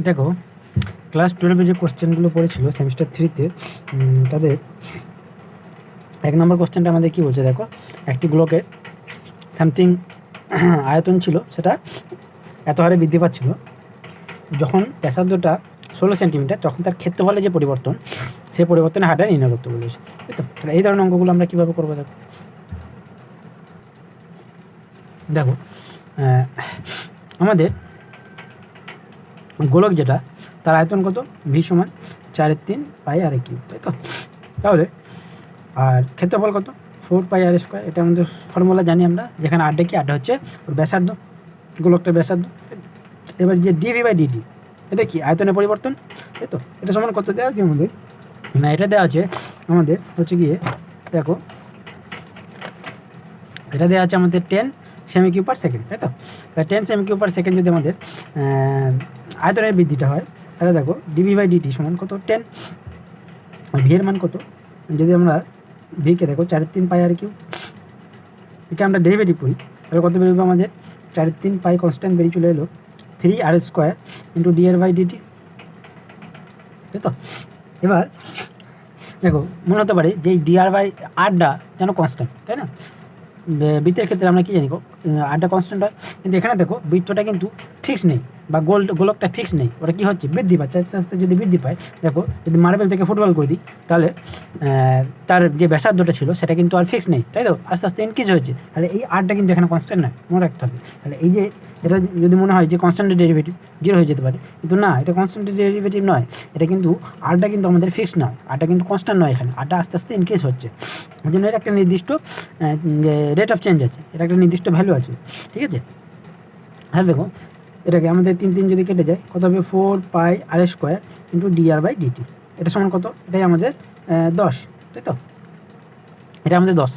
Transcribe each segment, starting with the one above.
দেখো ক্লাস 12-এ যে কোশ্চেনগুলো পড়েছিল সেমিস্টার 3-তে, তাদের 1 নম্বর কোশ্চেনটা আমাদের কী বলছে দেখো, একটি গোলকের সামথিং আয়তন ছিল, সেটা এত হারে বৃদ্ধি পাচ্ছিল যখন ব্যাসার্ধটা 16 সেন্টিমিটার, তখন তার ক্ষেত্রফলে যে পরিবর্তন, সেই পরিবর্তনের হারটা নির্ণয় করতে বলেছে। তাই তো? তাহলে এই ধরনের অঙ্কগুলো আমরা কীভাবে করবো দেখো। দেখো আমাদের গোলক যেটা, তার আয়তন কত, ভি সমান 4/3 পাই আর কিউব, তাই তো? তাহলে আর ক্ষেত্রফল কত, 4 পাই আর স্কোয়ার। এটা আমাদের ফর্মুলা জানি আমরা, যেখানে আড্ডা কি, আড্ডা হচ্ছে ওর ব্যাসার্ধ, গোলকটার ব্যাসার্ধ। এবার যে ডিভি/ডিটি, এটা কি, আয়তনের পরিবর্তন, তাই তো? এটা সমান কত দেওয়া আছে আমাদের, না এটা দেওয়া আছে আমাদের হচ্ছে গিয়ে, দেখো এটা দেওয়া আছে আমাদের 10 সেমি কিউব পার সেকেন্ড, তাই তো? 10 সেমি কিউব পার সেকেন্ড যদি আমাদের আয়তনের বৃদ্ধিটা হয়, তাহলে দেখো ডিভি/ডিটি সমান কত, 10। ভি এর মান কত, যদি আমরা ভিকে দেখো 4/3 পাই আর কিউব, একে আমরা ডেরিভেটিভ করি, তাহলে কত বেরোবে আমাদের, 4/3 পাই কনস্ট্যান্ট বেরিয়ে চলে এলো 3 আর স্কোয়ার ইন্টু dr/dt, তাই তো? এবার দেখো মনে হতে পারে যে এই dr/rটা যেন কনস্ট্যান্ট, তাই না? বৃত্তের ক্ষেত্রে আমরা কী জানি, আরটা কনস্ট্যান্ট হয়, কিন্তু এখানে দেখো বৃত্তটা কিন্তু ফিক্স নেই, বা গোলকটা ফিক্স নেই, ওটা কী হচ্ছে, বৃদ্ধি পাচ্ছে আস্তে আস্তে। যদি বৃদ্ধি পায়, দেখো যদি মার্বেল থেকে ফুটবল করে দিই, তাহলে তার যে ব্যাসার্ধটা ছিল সেটা কিন্তু আর ফিক্স নেই, তাই তো? আস্তে আস্তে ইনক্রিজ হয়েছে, তাহলে এই আরটা কিন্তু এখানে কনস্ট্যান্ট নয়, মনে রাখতে হবে। তাহলে এই যে এটা যদি মনে হয় যে কনস্ট্যান্টের ডেরিভেটিভ 0 হয়ে যেতে পারে, কিন্তু না, এটা কনস্ট্যান্টের ডেরিভেটিভ নয়, এটা কিন্তু আরটা কিন্তু আমাদের ফিক্স নয়, আরটা কিন্তু কনস্ট্যান্ট নয়, এখানে আরটা আস্তে আস্তে ইনক্রিজ হচ্ছে। ওই জন্য এর একটা নির্দিষ্ট রেট অফ চেঞ্জ আছে, এটা একটা নির্দিষ্ট ভ্যালু আছে, ঠিক আছে? হ্যাঁ দেখো এটাকে আমাদের 3 যদি কেটে যায়, কত হবে, 4 পাই আর স্কোয়ার ইন্টু dr/dt, এটা সমান কত, এটাই আমাদের 10, তাই তো? এটা আমাদের 10।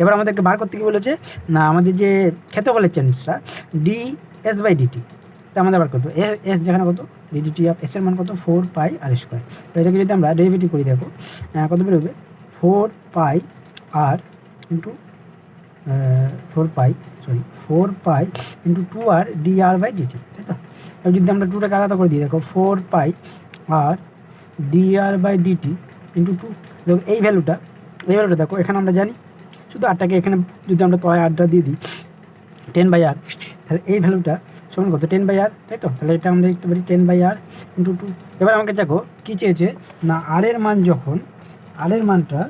এবার আমাদেরকে বার করতে কি বলেছে, না আমাদের যে ক্ষেত্রফলের চেঞ্জটা ds/dt, এটা আমাদের বার করতে হবে। এস যেখানে কত, dt অফ এস এর মান কত, 4 পাই আর স্কোয়ার। তো এটাকে যদি আমরা ডেরিভেটিভ করি, দেখো কত বেরোবে, 4 পাই আর ইন্টু 4 পাই ইন্টু 2 আর dr/dt, তাই তো? এবার যদি আমরা 2টাকে আলাদা করে দিই, দেখো 4 পাই আর dr/dt ইন্টু 2, দেখো এই ভ্যালুটা দেখো এখানে আমরা জানি, শুধু আরটাকে এখানে যদি আমরা তলায় আরটা দিয়ে দিই 10/r, তাহলে এই ভ্যালুটা সমান কত, 10/r, তাই তো? তাহলে এটা আমরা লিখতে পারি 10/r ইন্টু 2। এবার আমাকে দেখো কী চেয়েছে, না আর এর মানটা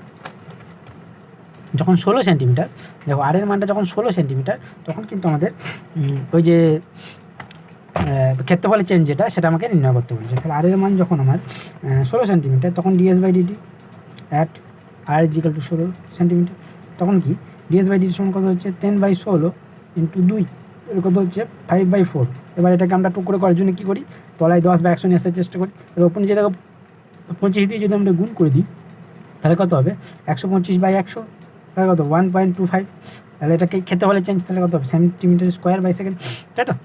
যখন 16 সেন্টিমিটার, দেখো আর এর মানটা যখন 16 সেন্টিমিটার, তখন কিন্তু আমাদের ওই যে ক্ষেত্রফলের চেঞ্জ যেটা, সেটা আমাকে নির্ণয় করতে বলেছে। তাহলে আর এর মান যখন আমার 16 সেন্টিমিটার, তখন ds/dt অ্যাট r = 16 সেন্টিমিটার, তখন কি ds/dt সমান কত হচ্ছে, 10/16 ইন্টু 2, এর কত হচ্ছে 5/4। এবার এটাকে আমরা টুকরো করার জন্য কী করি, তলায় 10 বা 100 নিয়ে আসার চেষ্টা করি। তাহলে ওপর নিচে দেখো 25 দিয়ে যদি আমরা গুণ করে দিই, তাহলে কত হবে, 125/100, তাহলে কত, 1.25। তাহলে এটাকে ক্ষেত্রফলের চেঞ্জ, তাহলে কত হবে, সেন্টিমিটার স্কোয়ার বাই সেকেন্ড, তাই তো?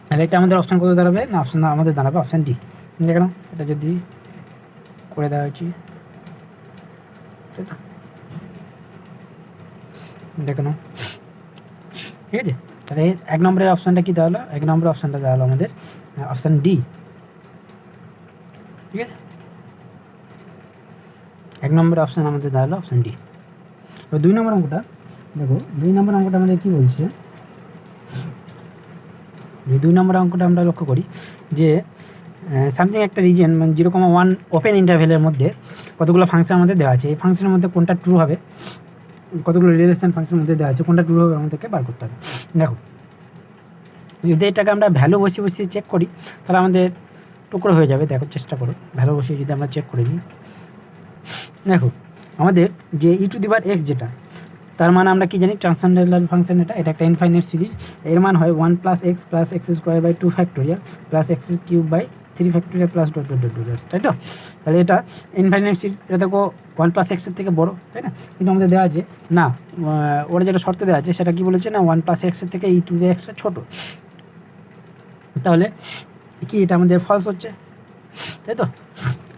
তাহলে এটা আমাদের অপশান কত দাঁড়াবে, না অপশান আমাদের দাঁড়াবে অপশান ডি। দেখে নাও, এটা যদি করে দেওয়া হয়েছে, তাই তো? দেখে নাও, ঠিক আছে? তাহলে 1 নম্বরের অপশানটা কী দেওয়া হলো, 1 নম্বরের অপশানটা দেওয়া হলো আমাদের অপশান ডি, ঠিক আছে? 1 নম্বরের অপশান আমাদের দেওয়া হলো অপশান ডি। এবার 2 নম্বর অঙ্কটা দেখো, 2 নম্বর অঙ্কটা আমাদের কী বলছে, 2 নম্বর অঙ্কটা আমরা লক্ষ্য করি যে সামথিং একটা রিজন, মানে 0,1 ওপেন ইন্টারভেলের মধ্যে কতগুলো ফাংশন আমাদের দেওয়া আছে, এই ফাংশনের মধ্যে কোনটা ট্রু হবে, কতগুলো রিলেশন ফাংশনের মধ্যে দেওয়া আছে, কোনটা ট্রু হবে আমাদেরকে বার করতে হবে। দেখো যদি এটাকে আমরা ভ্যালু বসিয়ে চেক করি, তাহলে আমাদের টুকরো হয়ে যাবে। দেখো চেষ্টা করো, ভ্যালু বসিয়ে যদি আমরা চেক করে নিই, দেখো আমাদের যে e⁻x যেটা, তার মানে আমরা কি জানি, ট্রান্সেন্ডেন্টাল ফাংশন, এটা একটা ইনফাইনাইট সিরিজ। এর মান হয় 1 + x + x² / 2 factorial plus x³ / 3 factorial plus dot dot dot dot, তাই তো? তাহলে এটা ইনফাইনাইট সিরিজ, এটা দেখো 1 + x এর থেকে বড়, তাই না? কিন্তু আমাদের দেওয়া আছে না, ওরা যেটা শর্ত দেওয়া আছে সেটা কি বলেছে, না 1 + x এর থেকে e⁻x ছোটো। তাহলে কি এটা আমাদের ফলস হচ্ছে, তাই তো?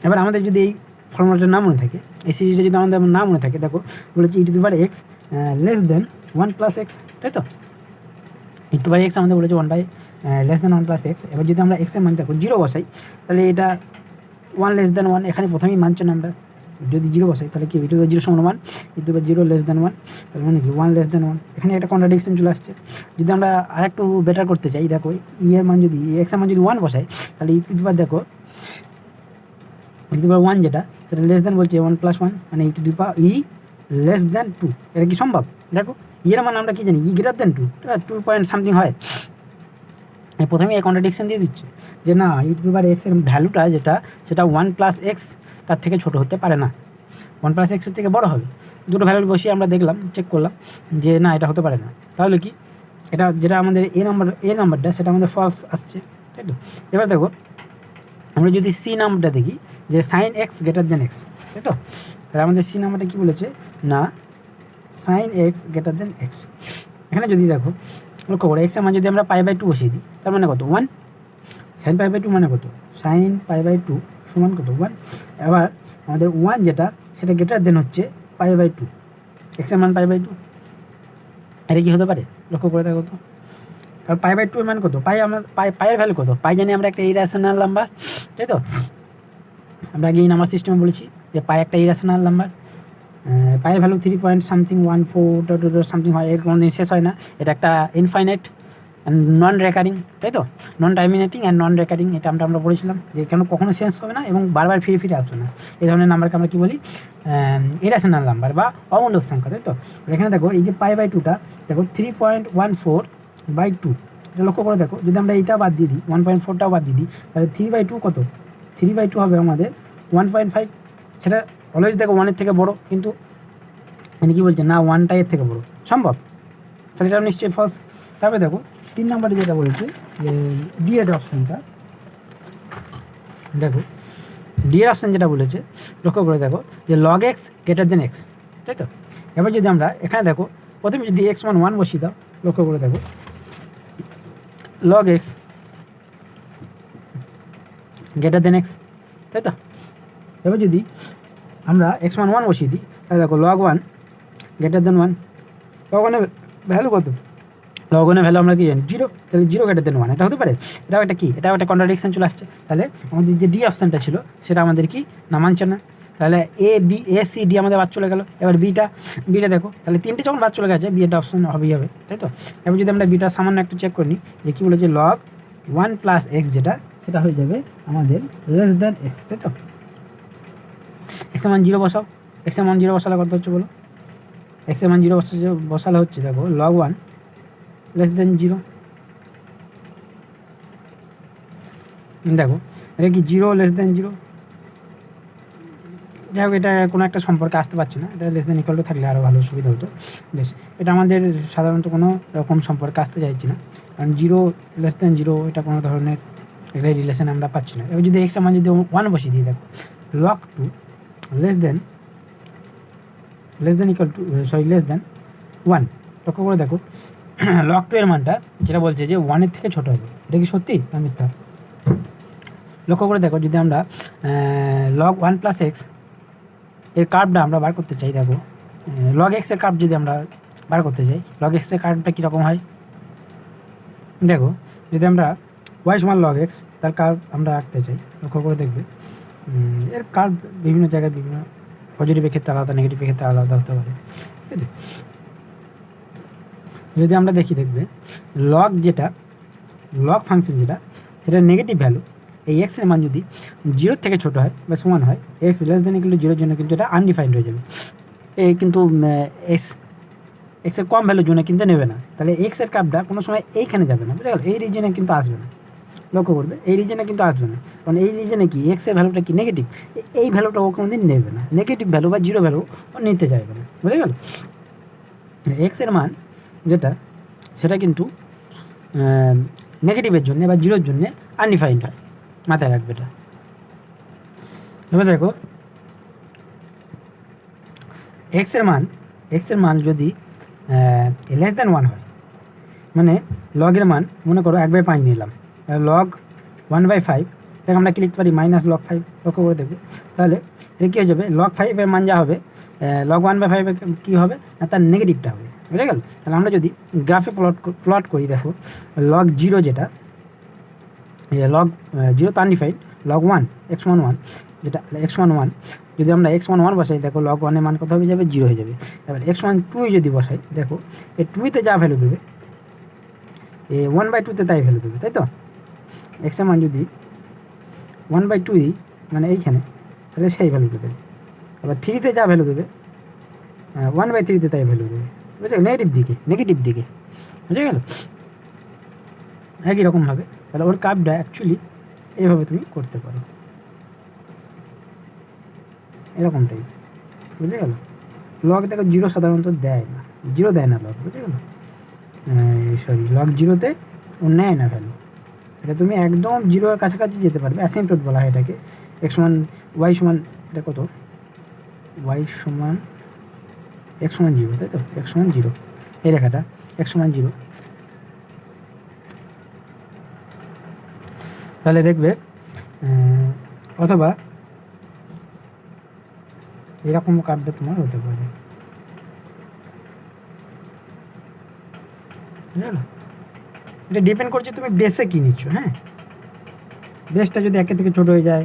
এবার আমাদের যদি এই ফর্মুলাটা না মনে থাকে, এই সিরিজটা যদি আমাদের না মনে থাকে, দেখো বলেছি e⁻x < 1 + x, তাই তো? ইটু বাই এক্স আমাদের বলেছে one by less than one plus X. এবার যদি আমরা এক্সের মান দেখো জিরো বসাই তাহলে এটা ওয়ান লেস দেন ওয়ান, এখানে প্রথমেই মানছে না আমরা, যদি জিরো বসাই তাহলে কি ইটু বাই জিরো সমান one, e to by zero less than one, তার মানে কি ওয়ান লেস দেন ওয়ান, এখানে একটা কন্ট্রাডিকশন চলে আসছে। যদি আমরা আরেকটু বেটার করতে চাই, দেখো ই এর মান যদি এক্সের মান যদি ওয়ান বসাই তাহলে ই টু দি পাওয়ার দেখো ই টু দি পাওয়ার ওয়ান যেটা সেটা লেস দেন বলছে ওয়ান প্লাস ওয়ান, মানে e to the power e less than two, এটা কি সম্ভব? দেখো এর মান আমরা কি জানি e greater than two, two point something হয়, প্রথমে এই কন্ট্রাডিকশন দিয়ে দিচ্ছে যে না ই টু দি পাওয়ার এক্সের ভ্যালুটা যেটা সেটা ওয়ান প্লাস এক্স তার থেকে ছোটো হতে পারে না, ওয়ান প্লাস এক্সের থেকে বড় হবে। দুটো ভ্যালু বসিয়ে আমরা দেখলাম, চেক করলাম যে না এটা হতে পারে না, তাহলে কি এটা যেটা আমাদের এ নাম্বারটা সেটা আমাদের ফলস আসছে, তাই তো। এবার দেখো আমরা যদি সি নাম্বারটা দেখি যে sine X greater than X, তাই তো, তাহলে আমাদের সি নাম্বারটা কী বলেছে না sine X greater than X. এখানে যদি দেখো লক্ষ্য করো এক্সের মান যদি আমরা পাই বাই টু বসিয়ে দিই তার মানে কত one, sine pi by two মানে কত সাইন পাই বাই টু সমান কত ওয়ান। এবার আমাদের ওয়ান যেটা সেটা গ্রেটার দেন হচ্ছে পাই বাই টু, এক্সের মান পাই বাই টু, এটা কি হতে পারে লক্ষ্য করে দেখো তো। কারণ পাই বাই টু এর মান কত, পাই আমরা পাইয়ের ভ্যালু কত, পাই জানি আমরা একটা ইরেশনাল নাম্বার, তাই তো, আমরা আগে এই নাম্বার সিস্টেমে বলেছি যে পাই একটা ইরেশনাল নাম্বার, পাইয়ের ভ্যালু 3 পয়েন্ট সামথিং 14 সামথিং হয়, এর কোনো দিন শেষ হয় না, এটা একটা ইনফাইনাইট নন রেকারিং, তাই তো, নন টার্মিনেটিং অ্যান্ড নন রেকারিং, এটা আমরা পড়েছিলাম যে কেন কখনো শেষ হবে না এবং বারবার ফিরে ফিরে আসবে না, এই ধরনের নাম্বারকে আমরা কী বলি ইরেশনাল নাম্বার বা অমূলক সংখ্যা, তাই তো। এখানে দেখো এই যে পাই বাই টুটা দেখো 3.14 বাই টু, এটা লক্ষ্য করে দেখো যদি আমরা এইটা বাদ দিয়ে দিই 1.4টাও বাদ দিয়ে দিই তাহলে 3/2 কত, 3/2 হবে আমাদের 1.5, সেটা অলওয়েজ দেখো ওয়ানের থেকে বড়, কিন্তু মানে কী বলছে না ওয়ানটা এর থেকে বড় সম্ভব, তাহলে এটা নিশ্চয়ই ফলস। তারপরে দেখো 3 নম্বরে যেটা বলেছে যে ডি এর অপশানটা, দেখো ডি এর অপশান যেটা বলেছে লক্ষ্য করে দেখো যে log x greater than X, তাই তো। এবার যদি আমরা এখানে দেখো প্রথমে যদি এক্স মান ওয়ান বসিয়ে দাও, লক্ষ্য করে দেখো log x greater than X, তাই তো। এবার যদি আমরা এক্স মান ওয়ান বসিয়ে দিই তাহলে দেখো log one greater than one, log ওয়ানের ভ্যালু কত, লগ ওয়ানের ভ্যালু আমরা কি জানি জিরো, তাহলে জিরো গ্রেটার দেন ওয়ান, এটা হতে পারে, এটাও একটা কি, এটাও একটা কন্ট্রাডিকশন চলে আসছে। তাহলে আমাদের যে ডি অপশানটা ছিল সেটা আমাদের কি না মানছে না, তাহলে এ সি ডি আমাদের বাদ চলে গেল। এবার বিটা দেখো তাহলে তিনটে যখন বাদ চলে গেছে বি একটা অপশান হবেই হবে, তাই তো। এবার যদি আমরা বিটা সামান্য একটু চেক করি যে কী বলেছে লগ ওয়ান প্লাস এক্স যেটা সেটা হয়ে যাবে আমাদের লেস দেন এক্স, তাই তো। এক্সের মান জিরো বসাও, এক্সের মান জিরো বসালে কত হচ্ছে বলো, এক্সের মান জিরো বসালে হচ্ছে দেখো log one less than zero, দেখো এটা কি জিরো লেস দেন জিরো, যাই হোক এটা কোনো একটা সম্পর্কে আসতে পারছে না, এটা লেস দেন ইকুয়াল টু থাকলে আরও ভালো সুবিধা হতো। বেশ, এটা আমাদের সাধারণত কোনো রকম সম্পর্কে আসতে চাইছি না, কারণ জিরো লেস দেন জিরো এটা কোনো ধরনের একটা রিলেশন আমরা পাচ্ছি না। এবার যদি এক্সের মান যদি ওয়ান বসিয়ে দিই দেখো log two less than equal to less than one, লক্ষ্য করে দেখো লগ টু এর মানটা যেটা বলছে যে ওয়ানের থেকে ছোটো হবে, এটা কি সত্যি না মিথ্যা? লক্ষ্য করে দেখো যদি আমরা লগ ওয়ান প্লাস এক্স এর কার্ভটা আমরা বার করতে চাই, দেখো লগ এক্সের কার্ভ যদি আমরা বার করতে চাই লগ এক্সের কার্ভটা কীরকম হয়, দেখো যদি আমরা ওয়াই সমান লগ এক্স তার কার্ভ আমরা রাখতে চাই, লক্ষ্য করে দেখবে এর কার্ভ বিভিন্ন জায়গায় বিভিন্ন পজিটিভের ক্ষেত্রে আলাদা, নেগেটিভের ক্ষেত্রে আলাদা হতে পারে, ঠিক আছে। যদি আমরা দেখবে লগ যেটা লগ ফাংশন যেটা সেটা নেগেটিভ ভ্যালু, এই এক্সের মান যদি জিরোর থেকে ছোটো হয় বা সমান হয় x less than equal two জিরোর জন্য কিন্তু এটা আনডিফাইন্ড হয়ে যাবে, এই কিন্তু এক্সের কম ভ্যালুর জন্য কিন্তু নেবে না, তাহলে এক্সের কার্ভটা কোনো সময় এইখানে যাবে না, বুঝে গেল, এই রিজনে কিন্তু আসবে না, লক্ষ্য করবে এই রিজনে কিন্তু আসবে না, কারণ এই রিজনে কি এক্সের ভ্যালুটা কি নেগেটিভ, এই ভ্যালুটা ও কোনো দিন নেবে না, নেগেটিভ ভ্যালু বা জিরো ভ্যালু ও নিতে চাইবে না, বুঝে গেল। এক্সের মান যেটা সেটা কিন্তু নেগেটিভের জন্য বা জিরোর জন্য আনডিফাইন্ড হয়, মাথায় রাখবে এটা। এবার দেখো এক্সের মান যদি লেস দেন ওয়ান হয়, মানে লগের মান মনে করো 1/5 নিলাম, লগ 1/5 এটাকে আমরা কি লিখতে পারি মাইনাস লগ 5, লক্ষ্য করে দেখবে তাহলে এটা কী হয়ে যাবে লগ 5 এর মান যা হবে লগ 1/5 কী হবে না তার নেগেটিভটা হবে, বুঝে গেল। তাহলে আমরা যদি গ্রাফে প্লট করি, দেখো লগ জিরো যেটা লগ জিরো তো আনডিফাইন্ড, লগ ওয়ান x1 1 যেটা x1 1, যদি আমরা x1 1 বসাই, দেখো লগ ওয়ানের মান কত হয়ে যাবে, 0 হয়ে যাবে। এবার x1 2 যদি বসাই, দেখো এই 2তে যা ভ্যালু দেবে এ 1/2তে তাই ভ্যালু দেবে, তাই তো। এক্সের মান যদি 1/2 দিই মানে এইখানে, তাহলে সেই ভ্যালুটা দেবে। আবার 3তে যা ভ্যালু দেবে 1/3তে তাই ভ্যালু দেবে, বুঝলে, নেগেটিভ দিকে, বুঝে গেল। একই রকমভাবে তাহলে ওর কার্ভটা অ্যাকচুয়ালি এইভাবে তুমি করতে পারো, এরকমটাই, বুঝে গেল। লগ দেখো 0 সাধারণত দেয় না, 0 দেয় না লগ, বুঝে গেল। সরি, লগ 0তে ও নেয় না ভ্যালু। এটা তুমি একদম 0-এর কাছাকাছি যেতে পারবে, অ্যাসিম্পটোট বলা হয় এটাকে। x সমান y সমান, এটা কত, y সমান x সমান 0, তাই তো, x সমান 0 এই রেখাটা x সমান 0। তাহলে দেখবে, অথবা এরকম কার্ভটা তোমার হতে পারে, বুঝলো। এটা ডিপেন্ড করছে তুমি বেসে কী নিচ্ছ। হ্যাঁ, বেসটা যদি একের থেকে ছোটো হয়ে যায়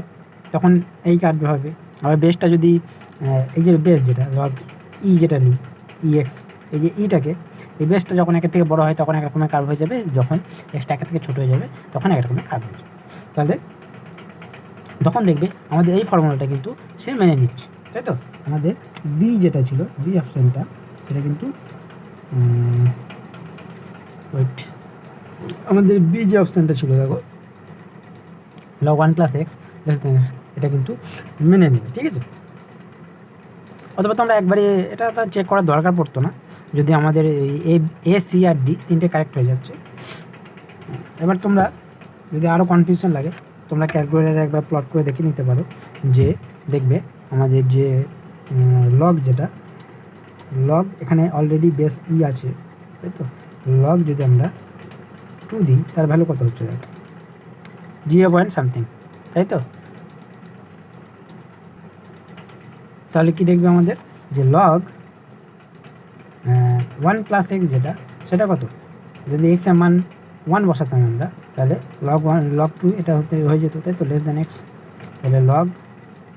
তখন এই কার্ভে হবে। আবার বেসটা যদি এই যে বেস যেটা লগ যেটা নিই ex, এই যে ইটাকে, এই বেসটা যখন একের থেকে বড় হয় তখন এক রকমের কার্ভ হয়ে যাবে, যখন এক্সটা একের থেকে ছোটো হয়ে যাবে তখন এক রকমের কার্ভ হয়ে যাবে। তাহলে তখন দেখবে আমাদের এই ফর্মুলাটা কিন্তু সে মেনে নিচ্ছে, তাই তো। আমাদের বি যেটা ছিল, বি অপশানটা, সেটা কিন্তু ওয়েট, আমাদের বি যে অপশানটা ছিল, দেখো log 1 + x x, এটা কিন্তু মেনে নেবে, ঠিক আছে। অথবা তোমরা একবারে এটা তো চেক করার দরকার পড়তো না, যদি আমাদের এই এ সি আর ডি তিনটে কারেক্ট হয়ে যাচ্ছে। এবার তোমরা যদি আরও কনফিউশন লাগে, তোমরা ক্যালকুলেটারে একবার প্লট করে দেখে নিতে পারো, যে দেখবে আমাদের যে লগ যেটা, লগ এখানে অলরেডি বেস আছে, তাই তো। লগ যদি আমরা 2 দিই, তার ভ্যালু কত হচ্ছে, দেখো 0 সামথিং, তাই তো। তাহলে কি দেখবে আমাদের যে লগ 1 + x যেটা, সেটা কত, যদি x এর মান 1 বসাতাম আমরা, তাহলে log 1 log 2 এটা হয়ে যেত, তাই তো, x। তাহলে log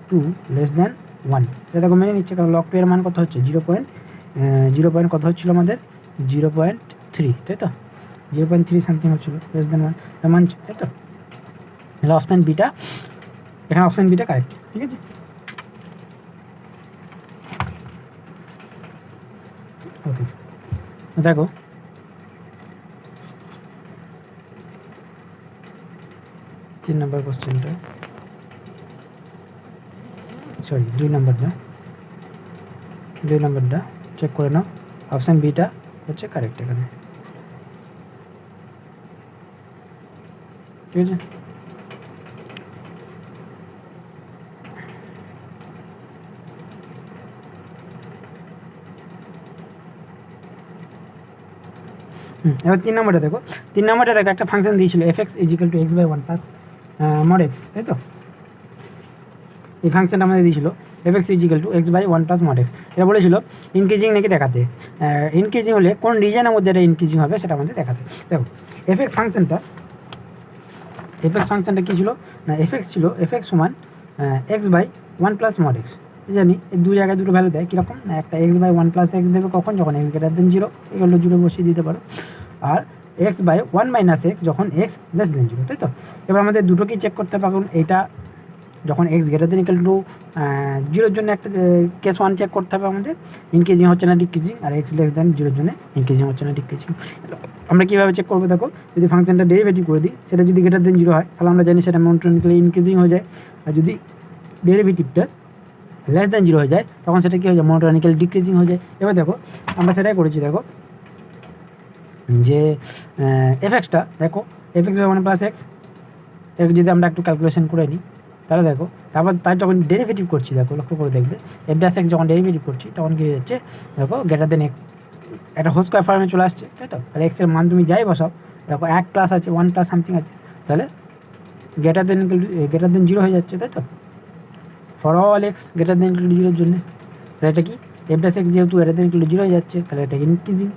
2 <1। এটা দেখো মেনে নিচ্ছে, কারণ log 2 এর মান কত হচ্ছে 0. কত হচ্ছিল আমাদের 0.3, তাই তো, 0.3 সামথিং হচ্ছিল, <1 এটা মানছে, তাই তো। তাহলে অপশান বিটা, এখানে অপশান বিটা কারেক্ট, ঠিক আছে। ওকে, দেখো তিন নম্বর কোশ্চেনটা, সরি 2 নম্বরটা চেক করে নাও, অপশান বিটা হচ্ছে কারেক্ট এখানে, ঠিক আছে। এবার 3 নম্বরটা দেখো, 3 নম্বরটা দেখো একটা ফাংশন দিয়েছিল f(x = x/1 + mod x), তাই তো। এই ফাংশনটা আমাদের দিয়েছিল f(x = x/1 + mod x), এটা বলেছিল ইনক্রিজিং নাকি দেখাতে, ইনক্রিজিং হলে কোন রিজনের মধ্যে এটা ইনক্রিজিং হবে সেটা আমাদের দেখাতে। দেখো f(x) ফাংশনটা কী ছিল না, f(x) ছিল f(x) সমান x/1 + mod x। জানি এই দু জায়গায় দুটো ভ্যালু দেয়, কীরকম না, একটা x/1 + x দেবে কখন, যখন x > 0, এগুলো 0 বসিয়ে দিতে পারো, আর x/1 - x যখন x <0, তাই তো। এবার আমাদের দুটোকেই চেক করতে পারবেন, এইটা যখন x > 0 জন্য একটা কেস 1 চেক করতে হবে আমাদের, ইনক্রিজিং হচ্ছে না ডিক্রিজিং, আর x <0 জন্য ইনক্রিজিং হচ্ছে না ডিক্রিজিং। আমরা কীভাবে চেক করবো, দেখো যদি ফাংশনটা ডেরিভেটিভ করে দিই, সেটা যদি <0 হয় তাহলে আমরা জানি সেটা মোনোটোনিক্যালি ইনক্রিজিং হয়ে যায়, আর যদি ডেরিভেটিভটা <0 হয়ে যায় তখন সেটা কী হয়ে যায়, মোনোটোনিক্যালি ডিক্রিজিং হয়ে যায়। এবার দেখো আমরা সেটাই করেছি, দেখো যে f(x)টা, দেখো f(x/1 + x), এর যদি আমরা একটু ক্যালকুলেশন করে নিই, তাহলে দেখো তারপর তার যখন ডেরিভেটিভ করছি, দেখো লক্ষ্য করে দেখবে f(x) যখন ডেরিভেটিভ করছি তখন কী হচ্ছে, দেখো x একটা হোল স্কোয়ার ফর্মে চলে আসছে, তাই তো। তাহলে x এর মান তুমি যাই বসাও, দেখো 1+ আছে, 1+ সামথিং আছে, তাহলে <0 হয়ে যাচ্ছে, তাই তো, ফর অল x <0 জন্য। তাহলে এটা কি এফ ড্যাশ এক্স যেহেতু এটাতে ইকুয়াল টু 0 হয়ে যাচ্ছে, তাহলে এটা ইনক্রিজিং।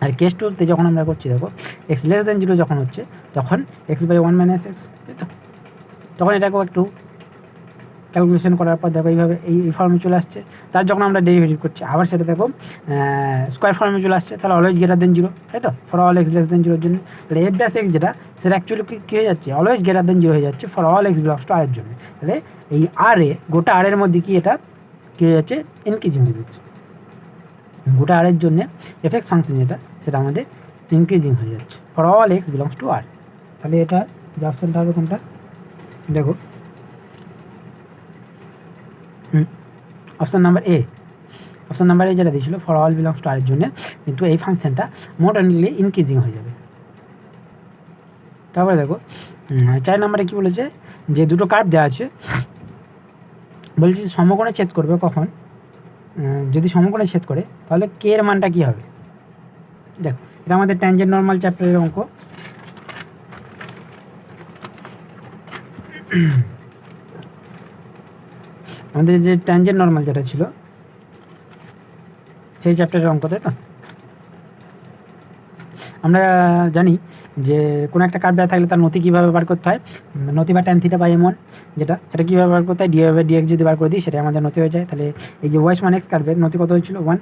আর কেস টুতে যখন আমরা করছি দেখো এক্স লেস দেন 0 যখন হচ্ছে তখন এক্স বাই 1 মাইনাস এক্স, তাই তো? তখন এটাকেও একটু ক্যালকুলেশন করার পর দেখো এইভাবে এই ফর্মে চলে আসছে। তার যখন আমরা ডেরিভেটিভ করছি আবার সেটা দেখো স্কোয়ার ফর্মে চলে আসছে, তাহলে অলওয়েজ গ্রেটার দেন 0, তাই তো? For all x less than 0 এর জন্য তাহলে এফ ড্যাশ এক্স যেটা সেটা অ্যাকচুয়ালি কী হয়ে যাচ্ছে, অলওয়েজ গ্রেটার দেন 0 হয়ে যাচ্ছে for all x belongs to R এর জন্য। তাহলে এই আর এ গোটা আর এর মধ্যে কি এটা কী হয়ে যাচ্ছে, ইনক্রিজিং হয়ে যাচ্ছে। গোটা আর এর জন্য এফ এক্স ফাংশন যেটা সেটা আমাদের ইনক্রিজিং হয়ে যাচ্ছে for all x belongs to R. তাহলে এটা যে অপশানটা হবে কোনটা দেখো, option number A. Option number A যেটা দিয়েছিল for all belongs to R এর জন্য, কিন্তু এই ফাংশনটা মোট অনলি ইনক্রিজিং হয়ে যাবে। তারপরে দেখো 4 নম্বরে কী বলেছে, যে দুটো কার্ভ দেওয়া আছে, বলছি সমকোণে ছেদ করবে কখন, যদি সমকোণে ছেদ করে তাহলে কে এর মানটা কী হবে। দেখো এটা আমাদের ট্যানজেন্ট নর্মাল চ্যাপ্টারের অঙ্ক। আমাদের যে ট্যানজেন্ট নর্মাল যেটা ছিল সেই চ্যাপ্টারের অঙ্ক, তাই তো? আমরা জানি যে কোনো একটা কার্ভ দেওয়া থাকলে তার নতি কীভাবে বার করতে হয়, নতি বা ট্যান থিটা বাই এম1, যেটা সেটা কীভাবে বার করতে হয়, ডিওয়াই বাই ডিএক্স যদি বার করে দিই সেটা আমাদের নতি হয়ে যায়। তাহলে এই যে ওয়াই সমান এক্স কার্ভের নতি কত হয়েছিল 1,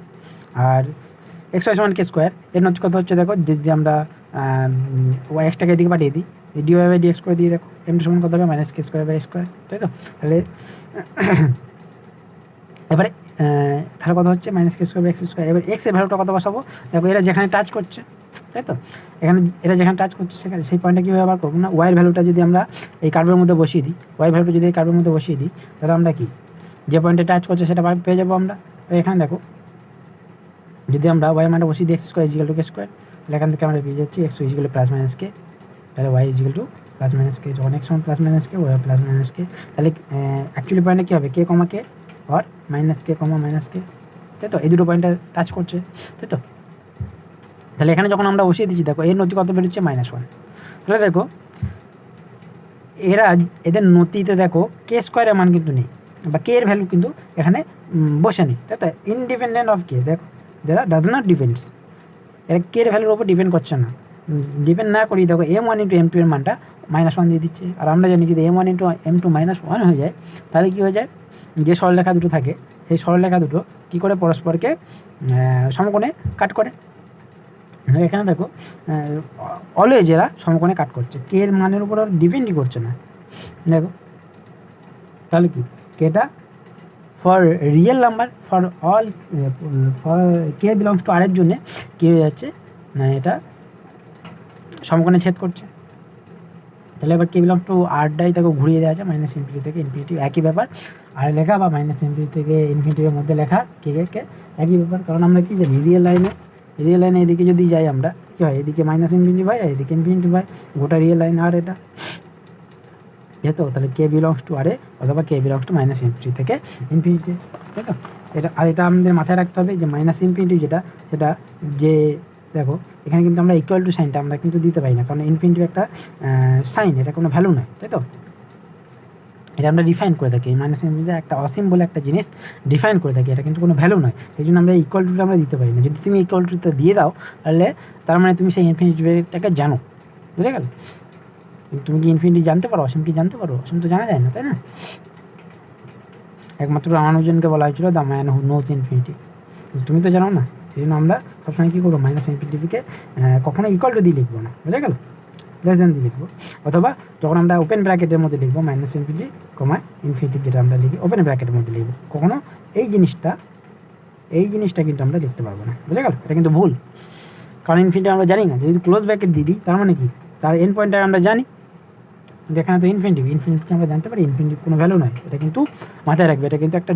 আর এক্স ওয়াই সমান কে স্কোয়ার এর নতি কত হচ্ছে দেখো, যদি আমরা ওয়াই এক্সটাকে এদিকে পাঠিয়ে দিই, ডিওয়াই বাই ডিএক্স করে দিয়ে দেখো এমটা সমান কত হবে minus K square by X square, তাই তো? তাহলে এবারে তাহলে কত হচ্ছে minus K square by X square. এবার এক্সের ভ্যালুটা কত বসাবো, দেখো এরা যেখানে টাচ করছে, তাই তো? এখানে এরা যেখানে টাচ করছে সেখানে সেই পয়েন্টটা কীভাবে বার করবো না, ওয়াইয়ের ভ্যালুটা যদি আমরা এই কার্ভের মধ্যে বসিয়ে দিই, ওয়াই ভ্যালুটা যদি এই কার্ভের মধ্যে বসিয়ে দিই তাহলে আমরা কি যে পয়েন্টে টাচ করছে সেটা পেয়ে যাবো আমরা। এখানে দেখো যদি আমরা ওয়াই মানটা বসিয়ে দিই x square equal to k square, তাহলে এখান থেকে আমরা পেয়ে যাচ্ছি x equal to plus minus k, তাহলে y equal to plus minus k, যখন এক্স সমান plus minus k y plus minus k, তাহলে অ্যাকচুয়ালি পয়েন্টে কী হবে কে কমা কে আর মাইনাস কে কমা মাইনাস কে, তাই তো? এই দুটো পয়েন্টে টাচ করছে, তাই তো? তাহলে এখানে যখন আমরা বসিয়ে দিচ্ছি দেখো এর নতি কত বেরোচ্ছে -1। তাহলে দেখো এদের নতিতে দেখো কে স্কোয়ারের মান কিন্তু নেই, বা কে এর ভ্যালু কিন্তু এখানে বসে নেই, তাই তো? ইনডিপেন্ডেন্ট অফ কে, দেখো যারা ডাজ নট ডিপেন্ডস, এরা কে এর ভ্যালুর ওপর ডিপেন্ড করছে না। ডিপেন্ড না করি দেখো m1 ইন্টু m2 এর মানটা -1 দিয়ে দিচ্ছে। আর আমরা জানি যদি m1 ইন্টু m2 -1 হয়ে যায় তাহলে কী হয়ে যায়, যে সরলরেখা দুটো থাকে সেই সরলরেখা দুটো কী করে পরস্পরকে সমকোণে কাট করে। এখানে দেখো অলওয়েজ এরা সমকোণে কাট করছে, কে এর মানের উপর ডিপেন্ডই করছে না। দেখো তাহলে কি কেটা for real number for all for k belongs to R এর জন্যে কী হয়ে যাচ্ছে না, এটা সমকোণে ছেদ করছে। তাহলে এবার কে বিলংস টু আরটাই তাকে ঘুরিয়ে দেওয়া আছে মাইনাস ইনফিনিটি থেকে ইনফিনিটি, একই ব্যাপার। আর লেখা বা মাইনাস ইনফিনিটি থেকে ইনফিনিটির মধ্যে লেখা কে একই ব্যাপার, কারণ আমরা কি জানি রিয়েল লাইনে এদিকে যদি যাই আমরা কী হয়, এদিকে মাইনাস ইনফিনিটি হয় আর এদিকে ইনফিনিটি হয়, গোটা রিয়েল লাইন আর এটা যেহেতু, তাহলে কে বিলংস টু আরে অথবা কে বিলংস টু মাইনাস ইনফিনিটি থেকে ইনফিনিটি, তাই তো? এটা আর এটা আমাদের মাথায় রাখতে হবে যে মাইনাস ইনফিনিটি যেটা সেটা যে দেখো এখানে কিন্তু আমরা ইকুয়াল টু সাইনটা আমরা কিন্তু দিতে পারি না, কারণ ইনফিনিটির একটা সাইন, এটা কোনো ভ্যালু নয়, তাই তো? এটা আমরা ডিফাইন করে থাকি, মাইনাস ইনফিনিটি একটা অসীম বলে একটা জিনিস ডিফাইন করে থাকি, এটা কিন্তু কোনো ভ্যালু নয়, এই জন্য আমরা ইকুয়াল টুটা আমরা দিতে পারি না। যদি তুমি ইকুয়াল টুটা দিয়ে দাও তাহলে তার মানে তুমি সেই ইনফিনিটিটাকে জানো, বুঝে গেল? তুমি কি ইনফিনিটি জানতে পারো, অসীম কি জানতে পারো? অসীম তো জানা যায় না, তাই না? একমাত্র রামানুজনকে বলা হয়েছিল the man who knows infinity, তুমি তো জানো না, এই জন্য আমরা সবসময় কী করবো মাইনাস ইনফিনিটিকে কখনো ইকুয়াল টু দিয়ে লিখবো না, বুঝে গেল? লেস দেন দিয়ে লিখবো, অথবা যখন আমরা ওপেন ব্র্যাকেটের মধ্যে লিখবো মাইনাস ইনফিনিটি কমা ইনফিনিটি যেটা আমরা লিখি ওপেন ব্র্যাকেটের মধ্যে লিখবো, কখনো এই জিনিসটা কিন্তু আমরা লিখতে পারবো না, বুঝে গেল? এটা কিন্তু ভুল, কারণ ইনফিনিটি আমরা জানি না। যদি ক্লোজ ব্র্যাকেট দিয়ে দিই তার মানে কি, তার এন্ড পয়েন্টটা আমরা জানি, যেখানে তো ইনফিনিটিকে আমরা জানতে পারি ইনফিনিটির কোনো ভ্যালু নয়, এটা কিন্তু মাথায় রাখবে, এটা কিন্তু একটা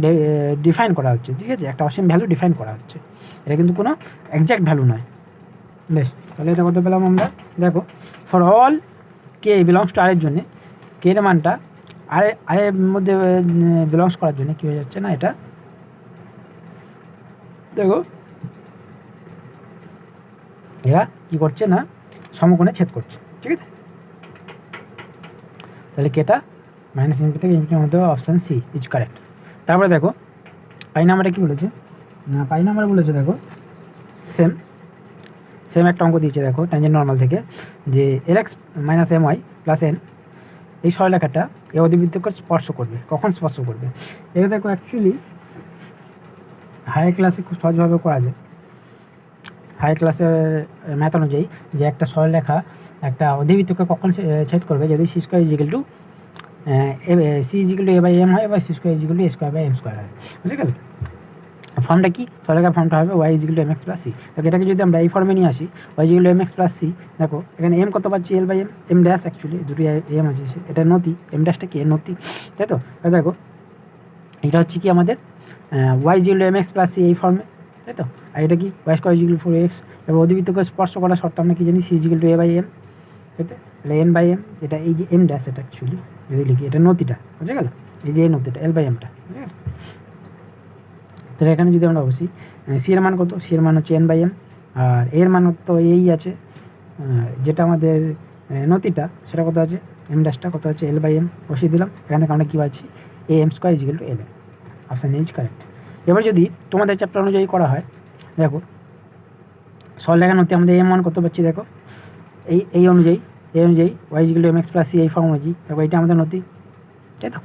ডিফাইন করা হচ্ছে, ঠিক আছে? একটা অসীম ভ্যালু ডিফাইন করা হচ্ছে, এটা কিন্তু কোনো এক্স্যাক্ট ভ্যালু নয়। বেশ, তাহলে এটা কত পেলাম আমরা, দেখো for all k belongs to R এর জন্যে কে এর মানটা আরের মধ্যে বিলংস করার জন্য কী হয়ে যাচ্ছে না, এটা দেখো এরা কী করছে না সমকোণে ছেদ করছে, ঠিক আছে? তাহলে কেটা মাইনাস ইনফিনিটি থেকে ইনফিনিটির মধ্যে অপশান সি ইজ কারেক্ট। তারপরে দেখো পাই নাম্বারটা কী বলেছে, না পাই নাম্বার বলেছে দেখো সেম সেম একটা অঙ্ক দিয়েছে দেখো ট্যানজেন্ট নর্মাল থেকে যে LX minus M Y plus N এই সরলরেখাটা এই অধিবৃত্তকে স্পর্শ করবে। কখন স্পর্শ করবে? এটা দেখো অ্যাকচুয়ালি হায়ার ক্লাসে খুব সহজভাবে করা যায়। হায়ার ক্লাসের ম্যাথ অনুযায়ী যে একটা সরলরেখা একটা অধিবৃত্তকে কখন ছেদ করবে, যদি C square equal to C equal to A by M হয় বা C square equal to A square by M square হয়। বুঝে গেল? ফর্মটা কি? সরলরেখার ফর্মটা হবে Y equal to M X plus C. দেখো এটাকে যদি আমরা এই ফর্মে নিয়ে আসি Y equal to M X plus C, দেখো এখানে এম কত পাচ্ছি L by M, M dash actually দুটি এম আছে, এটা নতি, এম ড্যাশটা কি এর নতি, তাই তো? দেখো এটা হচ্ছে কি আমাদের Y equal to M X plus C এই ফর্মে, তাই তো? আর এটা কি Y square equal to 4x। এবার অধিবৃত্তকে স্পর্শ করার শর্ত আমরা কি জানি? C equal to A by M, তাই তো? তাহলে এন বাই এম, এটা এই যে এম ড্যাশ এটা অ্যাকচুয়ালি যদি লিখি এটা নতিটা, বুঝে গেল? এই যে এই নতিটা এল বাই এমটা, বুঝে গেল? তাহলে এখানে যদি আমরা বসি সি এর মান কত? সি এর মান হচ্ছে এন বাই এম, আর এর মান তো এই আছে যেটা আমাদের নতিটা সেটা কত আছে? এম ড্যাশটা কত আছে? এল বাই এম বসিয়ে দিলাম। এখান থেকে আমরা কী পাচ্ছি? A M square equal to L M. Option is correct. এবার যদি তোমাদের চ্যাপ্টার অনুযায়ী করা হয়, দেখো সরলরেখার নতি আমাদের এম ওয়ান কত পাচ্ছি? দেখো এই অনুযায়ী Y equal to M X plus C এই ফর্ম অনুযায়ী দেখো এটা আমাদের নতি, তাই তো?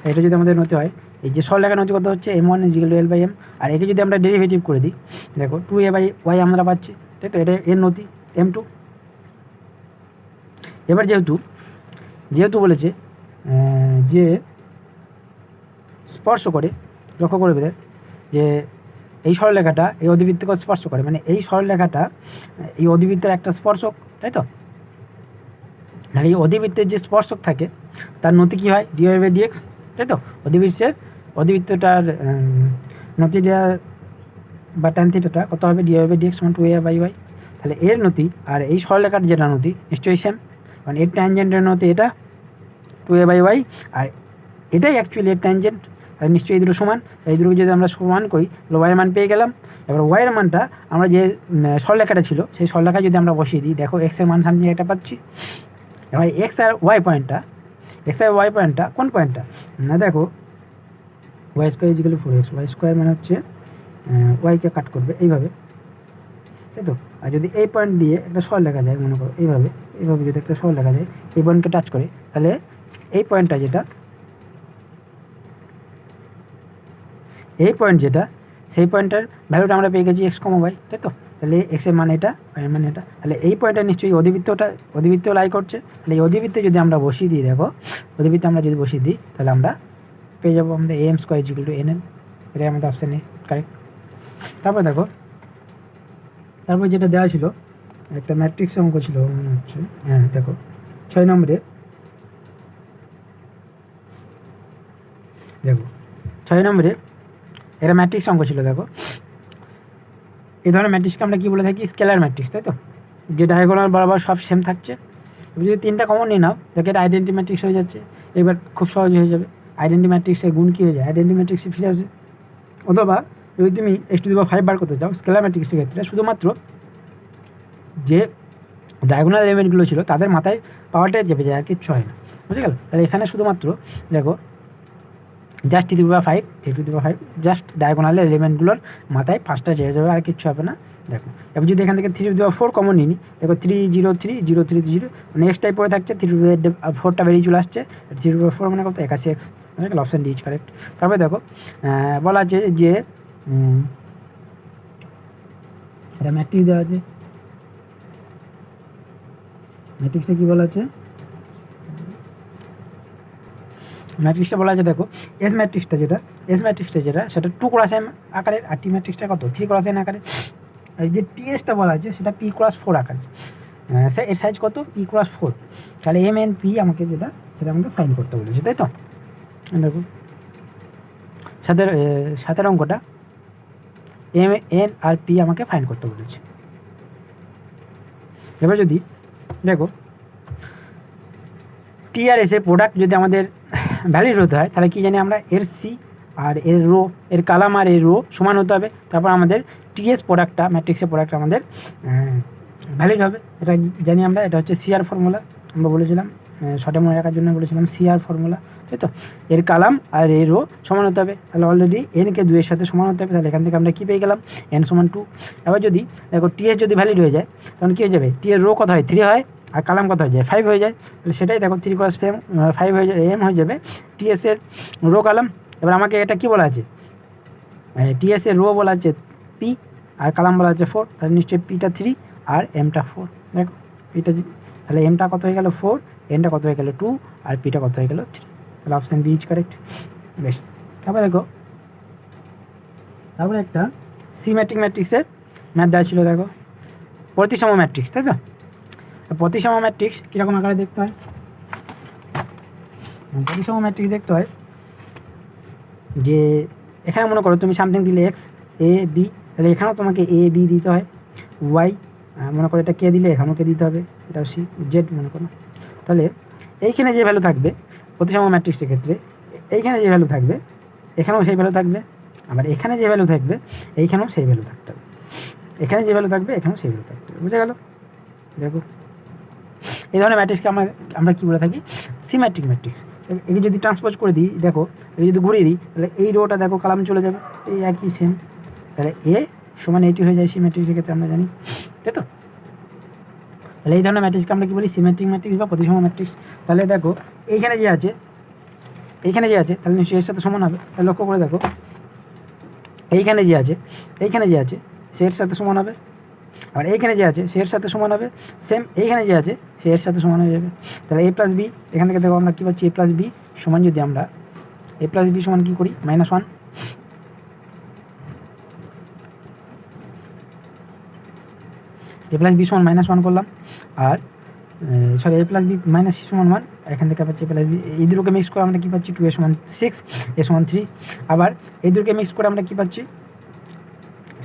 এটা যদি আমাদের নতি হয়, এই যে সরলরেখার নতি কত হচ্ছে? M one equal to L by M. আর একে যদি আমরা ডেরিভেটিভ করে দিই, দেখো টু এ বাই ওয়াই আমরা পাচ্ছি, তাই তো? এটা এর নতি এম টু। এবার যেহেতু বলেছে যে স্পর্শ করে, লক্ষ্য করবে যে এই সরলরেখাটা এই অধিবৃত্তকে স্পর্শ করে, মানে এই সরলরেখাটা এই অধিবৃত্তের একটা স্পর্শক, তাই তো? তাহলে এই অধিবৃত্তের যে স্পর্শক থাকে তার নতি কী হয়? ডিওয়াই বাই ডিএক্স, তাই তো? অধিবৃত্তটার নতিটা বা ট্যান থিটাটা কত হবে? ডিওয়াই বাই ডিএক্স সমান টু এ বাই ওয়াই। তাহলে এর নতি আর এই সরলরেখার যেটা নতি নিশ্চয়ই সেম, কারণ এর ট্যানজেন্টের নতি এটা টু এ বাই ওয়াই, আর এটাই অ্যাকচুয়ালি এর ট্যানজেন্ট, আর নিশ্চয়ই এই দুটো সমান। এই দুটো যদি আমরা সমান করি তাহলে ওয়াইয়ের মান পেয়ে গেলাম। এবার ওয়াইয়ের মানটা আমরা যে সরলরেখাটা ছিল সেই সরলরেখা যদি আমরা বসিয়ে দিই, দেখো এক্সের মান সামনে একটা পাচ্ছি। এবার এক্স আর ওয়াই পয়েন্টটা কোন পয়েন্টটা? না দেখো Y square equal to 4x, Y square মানে হচ্ছে ওয়াইকে কাট করবে এইভাবে, তাই তো? আর যদি এই পয়েন্ট দিয়ে একটা সরলরেখা যায়, মনে করো এইভাবে যদি একটা সরলরেখা যায় এই পয়েন্টকে টাচ করে, তাহলে এই পয়েন্টটা যেটা সেই পয়েন্টের ভ্যালুটা আমরা পেয়ে গেছি এক্স কমা ওয়াই, তাই তো? তাহলে এক্সের মান এটা, ওয়াইয়ের মান এটা। তাহলে এই পয়েন্টটা নিশ্চয়ই অধিবৃত্ত লাই করছে। তাহলে এই অধিবৃত্তে যদি আমরা বসিয়ে দিই, দেখো অধিবৃত্তে আমরা যদি বসিয়ে দিই তাহলে আমরা পেয়ে যাবো আমাদের M square equal to N M. এটাই আমাদের অপশান এ কারেক্ট। তারপর যেটা দেওয়া ছিল একটা ম্যাট্রিক্স অঙ্ক ছিল মনে হচ্ছে, হ্যাঁ দেখো 6 নম্বরে, দেখো 6 নম্বরে এটা ম্যাট্রিক্স অঙ্ক ছিল। দেখো এই ধরনের ম্যাট্রিক্সকে আমরা কী বলে থাকি? স্কেলার ম্যাট্রিক্স, তাই তো? যে ডায়াগোনাল বরাবর সব সেম থাকছে। যদি 3টা কমন নিয়ে নাও, দেখো এটা আইডেন্টি ম্যাট্রিক্স হয়ে যাচ্ছে। এবার খুব সহজ হয়ে যাবে, আইডেন্টি ম্যাট্রিক্সের গুণ কী হয়ে যায়? আইডেন্টি ম্যাট্রিক্সে ফিরে আসে। অথবা যদি তুমি x⁵ বার করতে চাও স্কেলার ম্যাট্রিক্সের ক্ষেত্রে, শুধুমাত্র যে ডায়াগোনাল এলিমেন্টগুলো ছিল তাদের মাথায় পাওয়ারটাই চেপে যায়, আর কিচ্ছু হয় না, বুঝে গেল? তাহলে এখানে শুধুমাত্র দেখো জাস্ট 3⁵, জাস্ট ডায়াগোনালের এলিমেন্টগুলোর মাথায় 5টা চেপে যাবে, আর কিচ্ছু হবে না। দেখো এবার যদি এখান থেকে 3⁴ কমন নিই, দেখো 3 0 3 0 3 0, মানে এক্সটাই পড়ে থাকছে, 3⁴ বেরিয়ে চলে আসছে, 3⁴ মানে কত? 81x, বুঝে গেল? Option D is correct. তারপরে দেখো বলা আছে যে এটা ম্যাট্রিক্স দেওয়া আছে, ম্যাট্রিক্সে কী বলা আছে? ম্যাট্রিক্সটা বলা আছে দেখো এস ম্যাট্রিক্সটা যেটা সেটা 2x m আকারের, আর টি ম্যাট্রিক্সটা কত? 3x n আকারে। আর যে টিএসটা বলা আছে সেটা p×4 আকারে। এর সাইজ কত? p×4। তাহলে এম এন পি আমাকে সেটা আমাকে ফাইন করতে বলেছে, তাই তো? দেখো সাতের অঙ্কটা এম এন আর পি আমাকে ফাইন করতে বলেছে। এবার যদি দেখো টি আর এসের প্রোডাক্ট যদি আমাদের ভ্যালিড হতে হয়, তাহলে কি জানি আমরা? এর সি আর এর রো, এর কালাম আর এর রো সমান হতে হবে। তারপর আমাদের টিএস প্রোডাক্টটা, ম্যাট্রিক্সের প্রোডাক্টটা আমাদের ভ্যালিড হবে, এটা জানি আমরা। এটা হচ্ছে সিআর ফর্মুলা, আমরা বলেছিলাম। শর্টে মনে রাখার জন্য বলেছিলাম CR ফর্মুলা, তাই তো। এর কালাম আর এর রো সমান হতে হবে, তাহলে অলরেডি এনকে 2 এর সাথে সমান হতে হবে, তাহলে এখান থেকে আমরা কী পেয়ে গেলাম, n সমান 2। এবার যদি দেখো TS যদি ভ্যালিড হয়ে যায় তখন কী হয়ে যাবে, T এর রো কত হয় 3 হয়, আর কালাম কত হয়ে যায় 5 হয়ে যায়, তাহলে সেটাই দেখো 3 cos 5 হয়ে যায়, m হয়ে যাবে TS এর রো কালাম। এবার আমাকে এটা কী বলা আছে, TS এর রো বলা আছে P আর কালাম বলা আছে 4, তাহলে নিশ্চয়ই Pটা 3 আর mটা 4। দেখো এটা তাহলে mটা কত হয়ে গেল 4, nটা কত হয়ে গেল 2 আর Pটা কত হয়ে গেল 3, তাহলে অপশান বি ইজ কারেক্ট। বেশ, তারপরে দেখো তারপরে একটা সিমেট্রিক ম্যাট্রিক্সের ম্যাথ দেওয়া ছিল, দেখো প্রতিসম ম্যাট্রিক্স, তাই তো। প্রতিসম ম্যাট্রিক্স কীরকম আকারে দেখতে হয়, প্রতিসম ম্যাট্রিক্স দেখতে হয় যে এখানে মনে করো তুমি সামথিং দিলে x a b, তাহলে এখানেও তোমাকে a b দিতে হয়, y মনে করো এটা কে দিলে এখানেও কে দিতে হবে, এটাও c z মনে করো। তাহলে এইখানে যে ভ্যালু থাকবে প্রতিসম ম্যাট্রিক্সের ক্ষেত্রে, এইখানে যে ভ্যালু থাকবে এখানেও সেই ভ্যালু থাকবে, আবার এখানে যে ভ্যালু থাকবে এইখানেও সেই ভ্যালু থাকতে হবে, এখানে যে ভ্যালু থাকবে এখানেও সেই ভ্যালু থাকতে হবে, বুঝে গেল। দেখো এই ধরনের ম্যাট্রিক্সকে আমরা কী বলে থাকি, সিমেট্রিক ম্যাট্রিক্স। একে যদি ট্রান্সপোজ করে দিই, দেখো একে যদি ঘুরিয়ে দিই তাহলে এই রোটা দেখো কালাম চলে যাবে, এই একই সেম, তাহলে এ সমান এটি হয়ে যায় সিমেট্রিক্সের ক্ষেত্রে, আমরা জানি, তাই তো। তাহলে এই ধরনের ম্যাট্রিক্সকে আমরা কী বলি, সিমেট্রিক ম্যাট্রিক্স বা প্রতিসম ম্যাট্রিক্স। তাহলে দেখো এইখানে যে আছে তাহলে নিশ্চয়ই এর সাথে সমান হবে, তাহলে লক্ষ্য করে দেখো এইখানে যে আছে সে এর সাথে সমান হবে, আর এইখানে যে আছে সে এর সাথে সমান হবে, সেম এইখানে যে আছে সে এর সাথে সমান হয়ে যাবে। তাহলে a প্লাস বি, এখান থেকে দেখো আমরা কী পাচ্ছি, a প্লাস বি সমান, যদি আমরা a প্লাস বি সমান কী করি -1, a প্লাস বি সমান -1 করলাম, আর sorry a plus B minus C সমান 1, এখান থেকে পাচ্ছি a প্লাস বি, এই দুটোকে মিক্স করে আমরা কী পাচ্ছি 2a সমান 6, a সমান 3, আবার এই দুটোকে মিক্স করে আমরা কী পাচ্ছি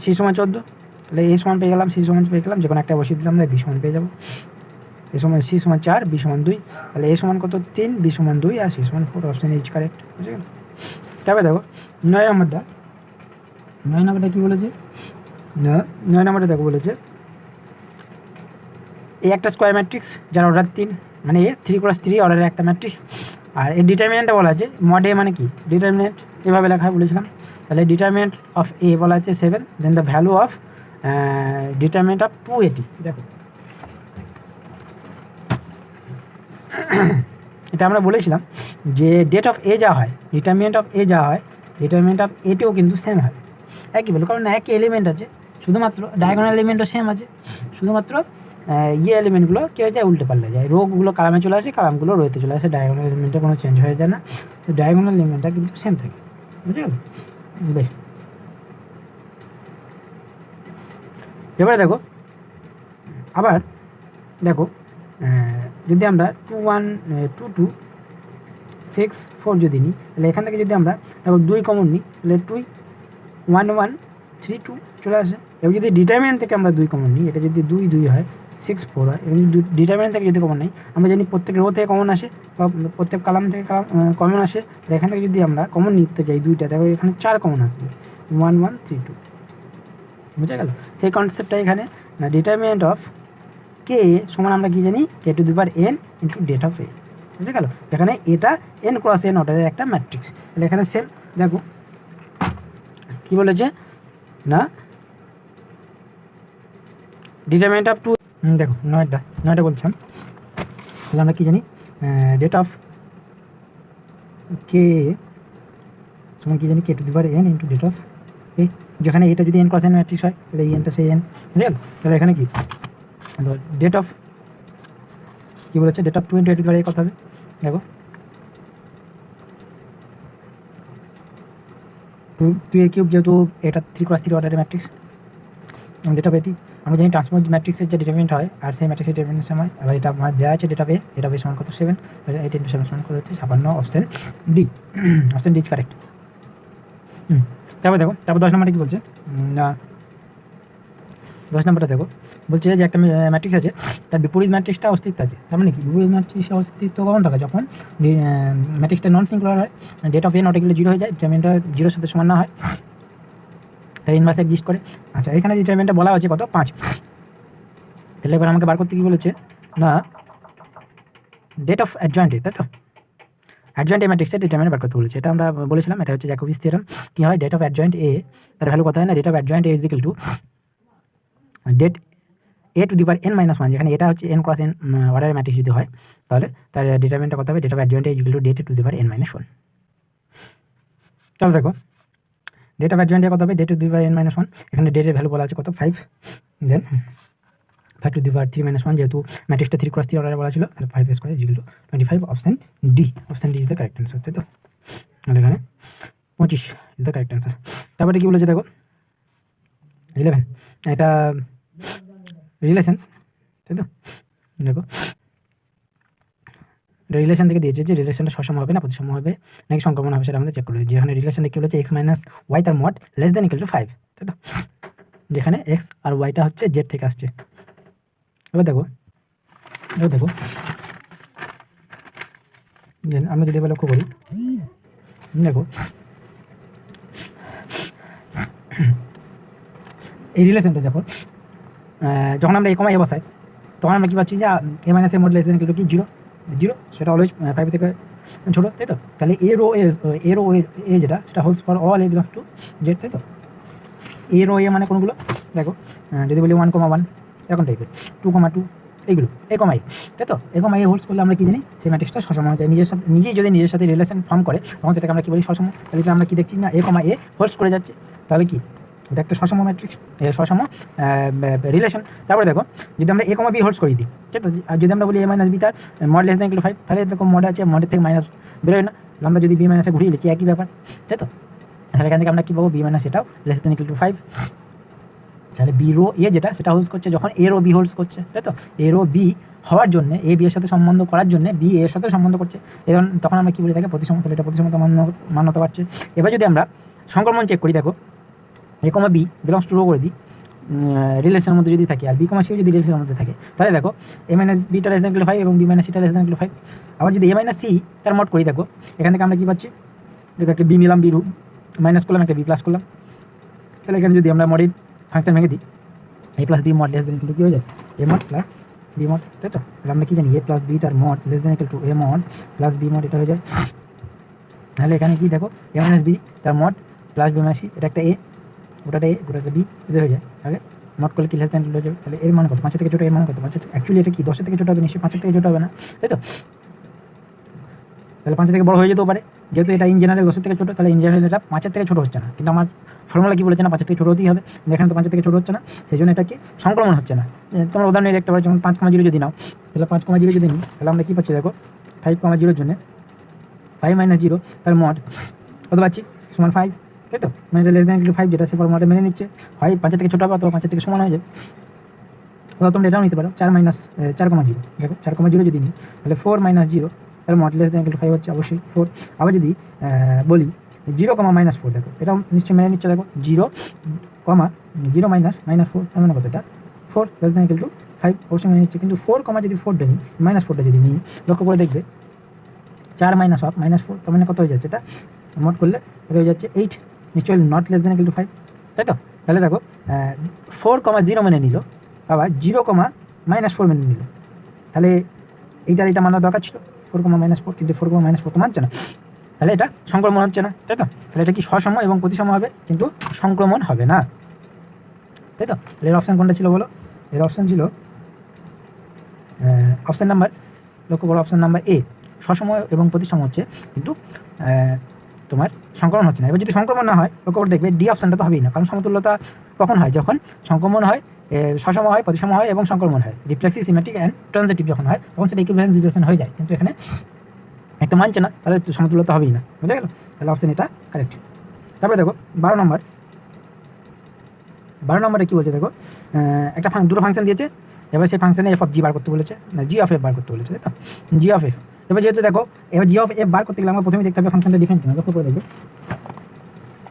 c সমান 14, তাহলে a সমান পেয়ে গেলাম, c সমান পেয়ে গেলাম, যে কোনো একটা বসিয়ে দিলাম, আমরা b সমান পেয়ে যাবো, a সমান c সমান 4, b সমান 2, তাহলে a সমান কত 3, b সমান 2 আর c সমান 4, অপশান ইজ কারেক্ট, বুঝে গেল। তবে দেখো 9 নম্বরটা কী বলেছে, 9 নম্বরটা দেখো বলেছে এই একটা স্কোয়ার ম্যাট্রিক্স যার অর্ডার 3, মানে এ 3x3 অর্ডারের একটা ম্যাট্রিক্স, আর এই ডিটারমিনেন্টটা বলা আছে মড এ, মানে কি ডিটারমিনেন্ট এভাবে লেখা বলেছিলাম, তাহলে ডিটারমিনেন্ট অফ এ বলা আছে 7, then the value of determinant of 280। দেখো এটা আমরা বলেছিলাম যে ডেট অফ এ যা হয়, ডিটারমিনেন্ট অফ এ যা হয়, ডিটারমিনেন্ট অফ এটিও কিন্তু সেম হয়, একই ভ্যালু, কারণ একই এলিমেন্ট আছে, শুধুমাত্র ডায়াগোনাল এলিমেন্টও সেম আছে, শুধুমাত্র এলিমেন্টগুলো কী হয়ে যায় উল্টে পাল্টে যায়, রোগুলো কালামে চলে আসে, কালামগুলো রোতে চলে আসে, ডায়াগোনাল এলিমেন্টে কোনো চেঞ্জ হয়ে যায় না, তো ডায়াগোনাল এলিমেন্টটা কিন্তু সেম থাকে, বুঝে গেল। বেশ, এবারে দেখো আবার দেখো যদি আমরা 2 1 2 2 6 4 যদি নিই, তাহলে এখান থেকে যদি আমরা দেখো 2 কমন নিই, তাহলে 2 1 1 3 2 চলে আসে। এবার যদি ডিটারমিনেন্ট থেকে আমরা 2 কমন নিই, এটা যদি 2 2 হয় 6 4 হয়, এবং ডিটারমিনেন্ট থেকে যদি কমন নিই, আমরা জানি প্রত্যেক রো থেকে কমন আসে বা প্রত্যেক কালাম থেকে কমন আসে, তাহলে এখান থেকে যদি আমরা কমন নিতে যাই 2টা, দেখো এখানে 4 কমন আসবে, 1 1 3 2, বুঝা গেল। সেই কনসেপ্টটা এখানে না, ডিটারমিনেন্ট অফ কে সমান আমরা কী জানি, k to the power n into det of A, বুঝে গেল। এখানে এটা n ক্রস n অর্ডারের একটা ম্যাট্রিক্স, তাহলে এখানে সেম দেখো কী বলেছে না, ডিটারমিনেন্ট অফ 2, দেখো 9টা বলছিলাম, তাহলে আমরা কী জানি ডেট অফ কে সমান কী জানি, k to the power n into det of A, যেখানে এটা যদি n ক্রস n ম্যাট্রিক্স হয় তাহলে এই nটা সেই n, বুঝে গেল। তাহলে এখানে কি ডেট অফ কী বলেছে, det of 2 into A to the power A কত হবে, দেখো 2 এর কিউব, যেহেতু এটা 3x3 অর্ডারের ম্যাট্রিক্স, এবং ডেট অফ এটি আমরা জানি ট্রান্সপোজ ম্যাট্রিক্সের যে ডিটারমিনেন্ট হয় আর সেই ম্যাট্রিক্সের ডিটারমিনেন্ট হয়, এবার এটা আমার দেওয়া আছে ডেট অফ এ সমান কত 7, 8 ইন্টু 7 সমান কত হচ্ছে 56, option D, option D is correct. তারপর দেখো, তারপর 10 নম্বরটা কী বলছে না, 10 নম্বরটা দেখো বলছে যে একটা ম্যাট্রিক্স আছে, তার বিপরীত ম্যাট্রিক্সটা অস্তিত্ব আছে, তার মানে কি বিপরীত ম্যাট্রিক্সের অস্তিত্ব কখন থাকে, যখন ম্যাট্রিক্সটা নন সিঙ্গুলার হয়, det of A not equal 0 হয়ে যায়, ডিটারমিনেন্টটা 0-এর সাথে সমান না হয়, তার ইনভার্স এক্সিস্ট করে। আচ্ছা, এখানে ডিটারমিনেন্টটা বলা আছে কত 5, তাহলে এবার আমাকে বার করতে কী বলেছে না, ডেট অফ অ্যাডজয়েন্ট এ, তাই তো অ্যাডজয়েন্ট এ ম্যাট্রিক্সটা ডিটারমিনেন্ট বার করতে বলেছে, এটা আমরা বলেছিলাম, এটা হচ্ছে জ্যাকোবিস থিওরেম। কী হয়, ডেট অফ অ্যাডজয়েন্ট এ তার ভ্যালু কত হয় না, det of adjoint A is equal to det A to the power n minus one, যেখানে এটা হচ্ছে n ক্রস n অর্ডারের ম্যাট্রিক্স যদি হয়, তাহলে তার ডিটারমিনেন্টটা কত হবে, det of adjoint A is equal to det to the power n minus one. চলো দেখো ডেট অফ অ্যাডজয়েন্ট এ কত হবে, det to the power n minus one, এখানে ডেটের ভ্যালু বলা আছে কত 5, দেন 5 to the power 3 minus one, যেহেতু ম্যাট্রিক্সটা 3 ক্রস 3 অর্ডারে বলা ছিল, তাহলে 5 square is equal two 25, option D, option D is the correct answer, তাই তো। তাহলে এখানে 25 ইজ দ্য কারেক্ট অ্যান্সার। তারপরে কী বলেছে দেখো 11, এটা রিলেশন, তাই তো। দেখো রিলেশন থেকে দিয়েছে যে রিলেশনটা সসম হবে না প্রতিসম হবে নাকি সংক্রমণ হবে, সেটা আমাদের চেক করে। যেখানে রিলেশন কী বলেছে, এক্স মাইনাস ওয়াই তার mod less than equal to 5, তাই তো, যেখানে এক্স আর ওয়াইটা হচ্ছে জেড থেকে আসছে। এবার দেখো আমরা যদি এবার লক্ষ্য করি, দেখো এই রিলেশনটা যখন আমরা এ কমা এ বসাই, তখন আমরা কী পাচ্ছি যে A minus A mod less than equal to কি 0, সেটা অলওয়েজ 5 থেকে ছোটো, তাই তো। তাহলে এ রো এ যেটা সেটা holds for all A belongs to Z, তাই তো। এ রো এ মানে কোনগুলো দেখো, যদি বলি 1,1 এরকম টাইপের, 2,2 এইগুলো এ কমা এ, তাই তো। এ কমা এ হোল্ডস করলে আমরা কী জানি, সেই ম্যাট্রিক্সটা সসম হয়ে যায়, নিজেই যদি নিজের সাথে রিলেশন ফর্ম করে, তখন সেটাকে আমরা কী বলি, সসম। তাহলে আমরা কী দেখছি না, এ কমা এ হোল্ডস করে যাচ্ছে, তাহলে কি এটা একটা সসম ম্যাট্রিক্স, সসম রিলেশন। তারপরে দেখো যদি আমরা এ কমা বি হোল্ডস করে দিই, ঠিক আছে, আর যদি আমরা বলি এ মাইনাস বি তার mod less than equal to 5, তাহলে দেখো মড আছে, মডের থেকে মাইনাস বেরোয় না, আমরা যদি বি মাইনাসে ঘুরিয়ে লিখি একই ব্যাপার, তাই তো। তাহলে এখান থেকে আমরা কী পাবো, বি মাইনাস এটাও লেস দেন ইকুয়াল টু 5। তাহলে বি রো এ যেটা সেটা হোল্ডস করছে যখন এ রো বি হোল্ডস করছে, তাই তো। এ রো বি হওয়ার জন্য, এ বি এর সাথে সম্বন্ধ করার জন্য বি এর সাথে সম্বন্ধ করছে, এবং তখন আমরা কী বলি থাকে, প্রতিসম। তাহলে এটা প্রতিসমতা মান্যতা পাচ্ছে। এবার যদি আমরা সংক্রমণ চেক করি, দেখো এ কমা বি বিলংস টু রো করে দিই, রিলেশনের মধ্যে যদি থাকে, আর বি কমা সিও যদি রিলেশনের মধ্যে থাকে, তাহলে দেখো A minus beta less than equal to 5 এবং B minus theta less than equal to 5। আবার যদি এ মাইনাস সি তার মড করি, দেখো এখান থেকে আমরা কী পাচ্ছি, দেখো একটা বি নিলাম, বি মাইনাস করলাম, একটা বি প্লাস করলাম। তাহলে এখানে যদি আমরা মডের ফাংশন ভেঙে দিই, A plus B mod less than equal to কী হয়ে যায়, A mod plus B mod, তাই তো। তাহলে আমরা কী জানি, এ প্লাস বি তার mod less than equal to A mod plus B mod, এটা হয়ে যায়। তাহলে এখানে কি দেখো, এ মাইনাস বি তার mod plus B minus C, এটা একটা এ, ওটাটা এ, ওটাটা বি, এদের হয়ে যায়। তাহলে মড করলে কি লেস দেন হয়ে যাবে। তাহলে এর মান কত, 5 থেকে ছোটো, এর মান কত 5, অ্যাকচুয়ালি এটা কি 10 থেকে ছোটো হবে, নিশ্চয়ই 5 থেকে ছোটো হবে না, তাই তো। তাহলে 5 থেকে বড় হয়ে যেতেও পারে, যেহেতু এটা ইন জেনারেল 10 থেকে ছোটো, তাহলে ইন জেনারেল এটা 5 থেকে ছোটো হচ্ছে না, কিন্তু আমার ফর্মুলা কি বলেছে না, 5 থেকে ছোটো হতেই হবে, এখানে তো 5 থেকে ছোটো হচ্ছে না, সেই জন্য এটা কি সংক্রমণ হচ্ছে না। তোমরা উদাহরণে দেখতে পারো, যেমন 5,0 যদি নাও, তাহলে 5,0 যদি নিই, তাহলে আমরা কী পাচ্ছি দেখো, 5,0 জন্য 5 মাইনাস 0 তার মড কত পাচ্ছি, সমান 5, তাই তো। মানে লেস দেন ইকুয়াল টু 5 যেটা সে ফর্মুলাটা মেনে নিচ্ছে, হয় 5 থেকে ছোটো হবে অথবা 5 থেকে সমান হয়ে যায়। অথবা তোমরা এটাও নিতে পারো, 4 মাইনাস 4,0, দেখো 4,0 যদি নিই, তাহলে 4 মাইনাস 0 তাহলে mod less than equal to 5 হচ্ছে অবশ্যই 4। আবার যদি বলি 0, মাইনাস 4, দেখো এটাও নিশ্চয়ই মেনে নিচ্ছে, দেখো 0, মাইনাস 4 তার মানে কত, এটা 4 লেস দেন ইকুয়াল টু 5 অবশ্যই মেনে নিচ্ছে। কিন্তু 4, যদি 4টা নিই, মাইনাস 4টা যদি নিই, লক্ষ্য করে দেখবে 4 মাইনাস অফ মাইনাস 4 তার মানে কত হয়ে যাচ্ছে, এটা মড করলে হয়ে যাচ্ছে 8, নিশ্চয়ই not less than equal to 5, তাই তো। তাহলে দেখো 4, 0 মেনে নিল, আবার 0, মাইনাস 4 মেনে নিল, তাহলে এইটা মানার দরকার ছিল 4, মাইনাস 4, কিন্তু 4, মাইনাস 4 তো মানছে না, তাহলে এটা সংক্রমণ হচ্ছে না, তাই তো। তাহলে এটা কি সসম এবং প্রতিসম হবে, কিন্তু সংক্রমণ হবে না, তাই তো। তাহলে এর অপশান কোনটা ছিল বলো, এর অপশান ছিল অপশান নাম্বার, লক্ষ্য করো অপশান নাম্বার এ, সসম এবং প্রতিসম হচ্ছে, কিন্তু তোমার সংক্রমণ হচ্ছে না। এবার যদি সংক্রমণ না হয়, লক্ষ্য করে দেখবে ডি অপশানটা তো হবেই না, কারণ সমতুল্যতা কখন হয়, যখন সংক্রমণ হয়, সসম হয়, প্রতিসম হয় এবং সংক্রমণ হয়, রিফ্লেক্সিভ, সিমেট্রিক অ্যান্ড ট্রানজিটিভ যখন হয়, তখন সেটা ইকুইভ্যালেন্স রিলেশন হয়ে যায়। কিন্তু এখানে একটা মানছে না, তাহলে সমতুল্যতা হবেই না, বুঝা গেল। তাহলে অপশান এটা কারেক্ট। তারপরে দেখো 12 নম্বরে কী বলছে, দেখো একটা দুটো ফাংশন দিয়েছে, এবার সেই ফাংশনে এফ অফ জি বার করতে বলেছে, না জি অফ এফ বার করতে বলেছে, তাই তো, জি অফ এফ। এবার যেহেতু দেখো এবার জি অফ এফ বার করতে গেলে আমরা প্রথমে দেখতে হবে ফাংশনটা ডিফাইন কিনা, লক্ষ্য করে দেখবে।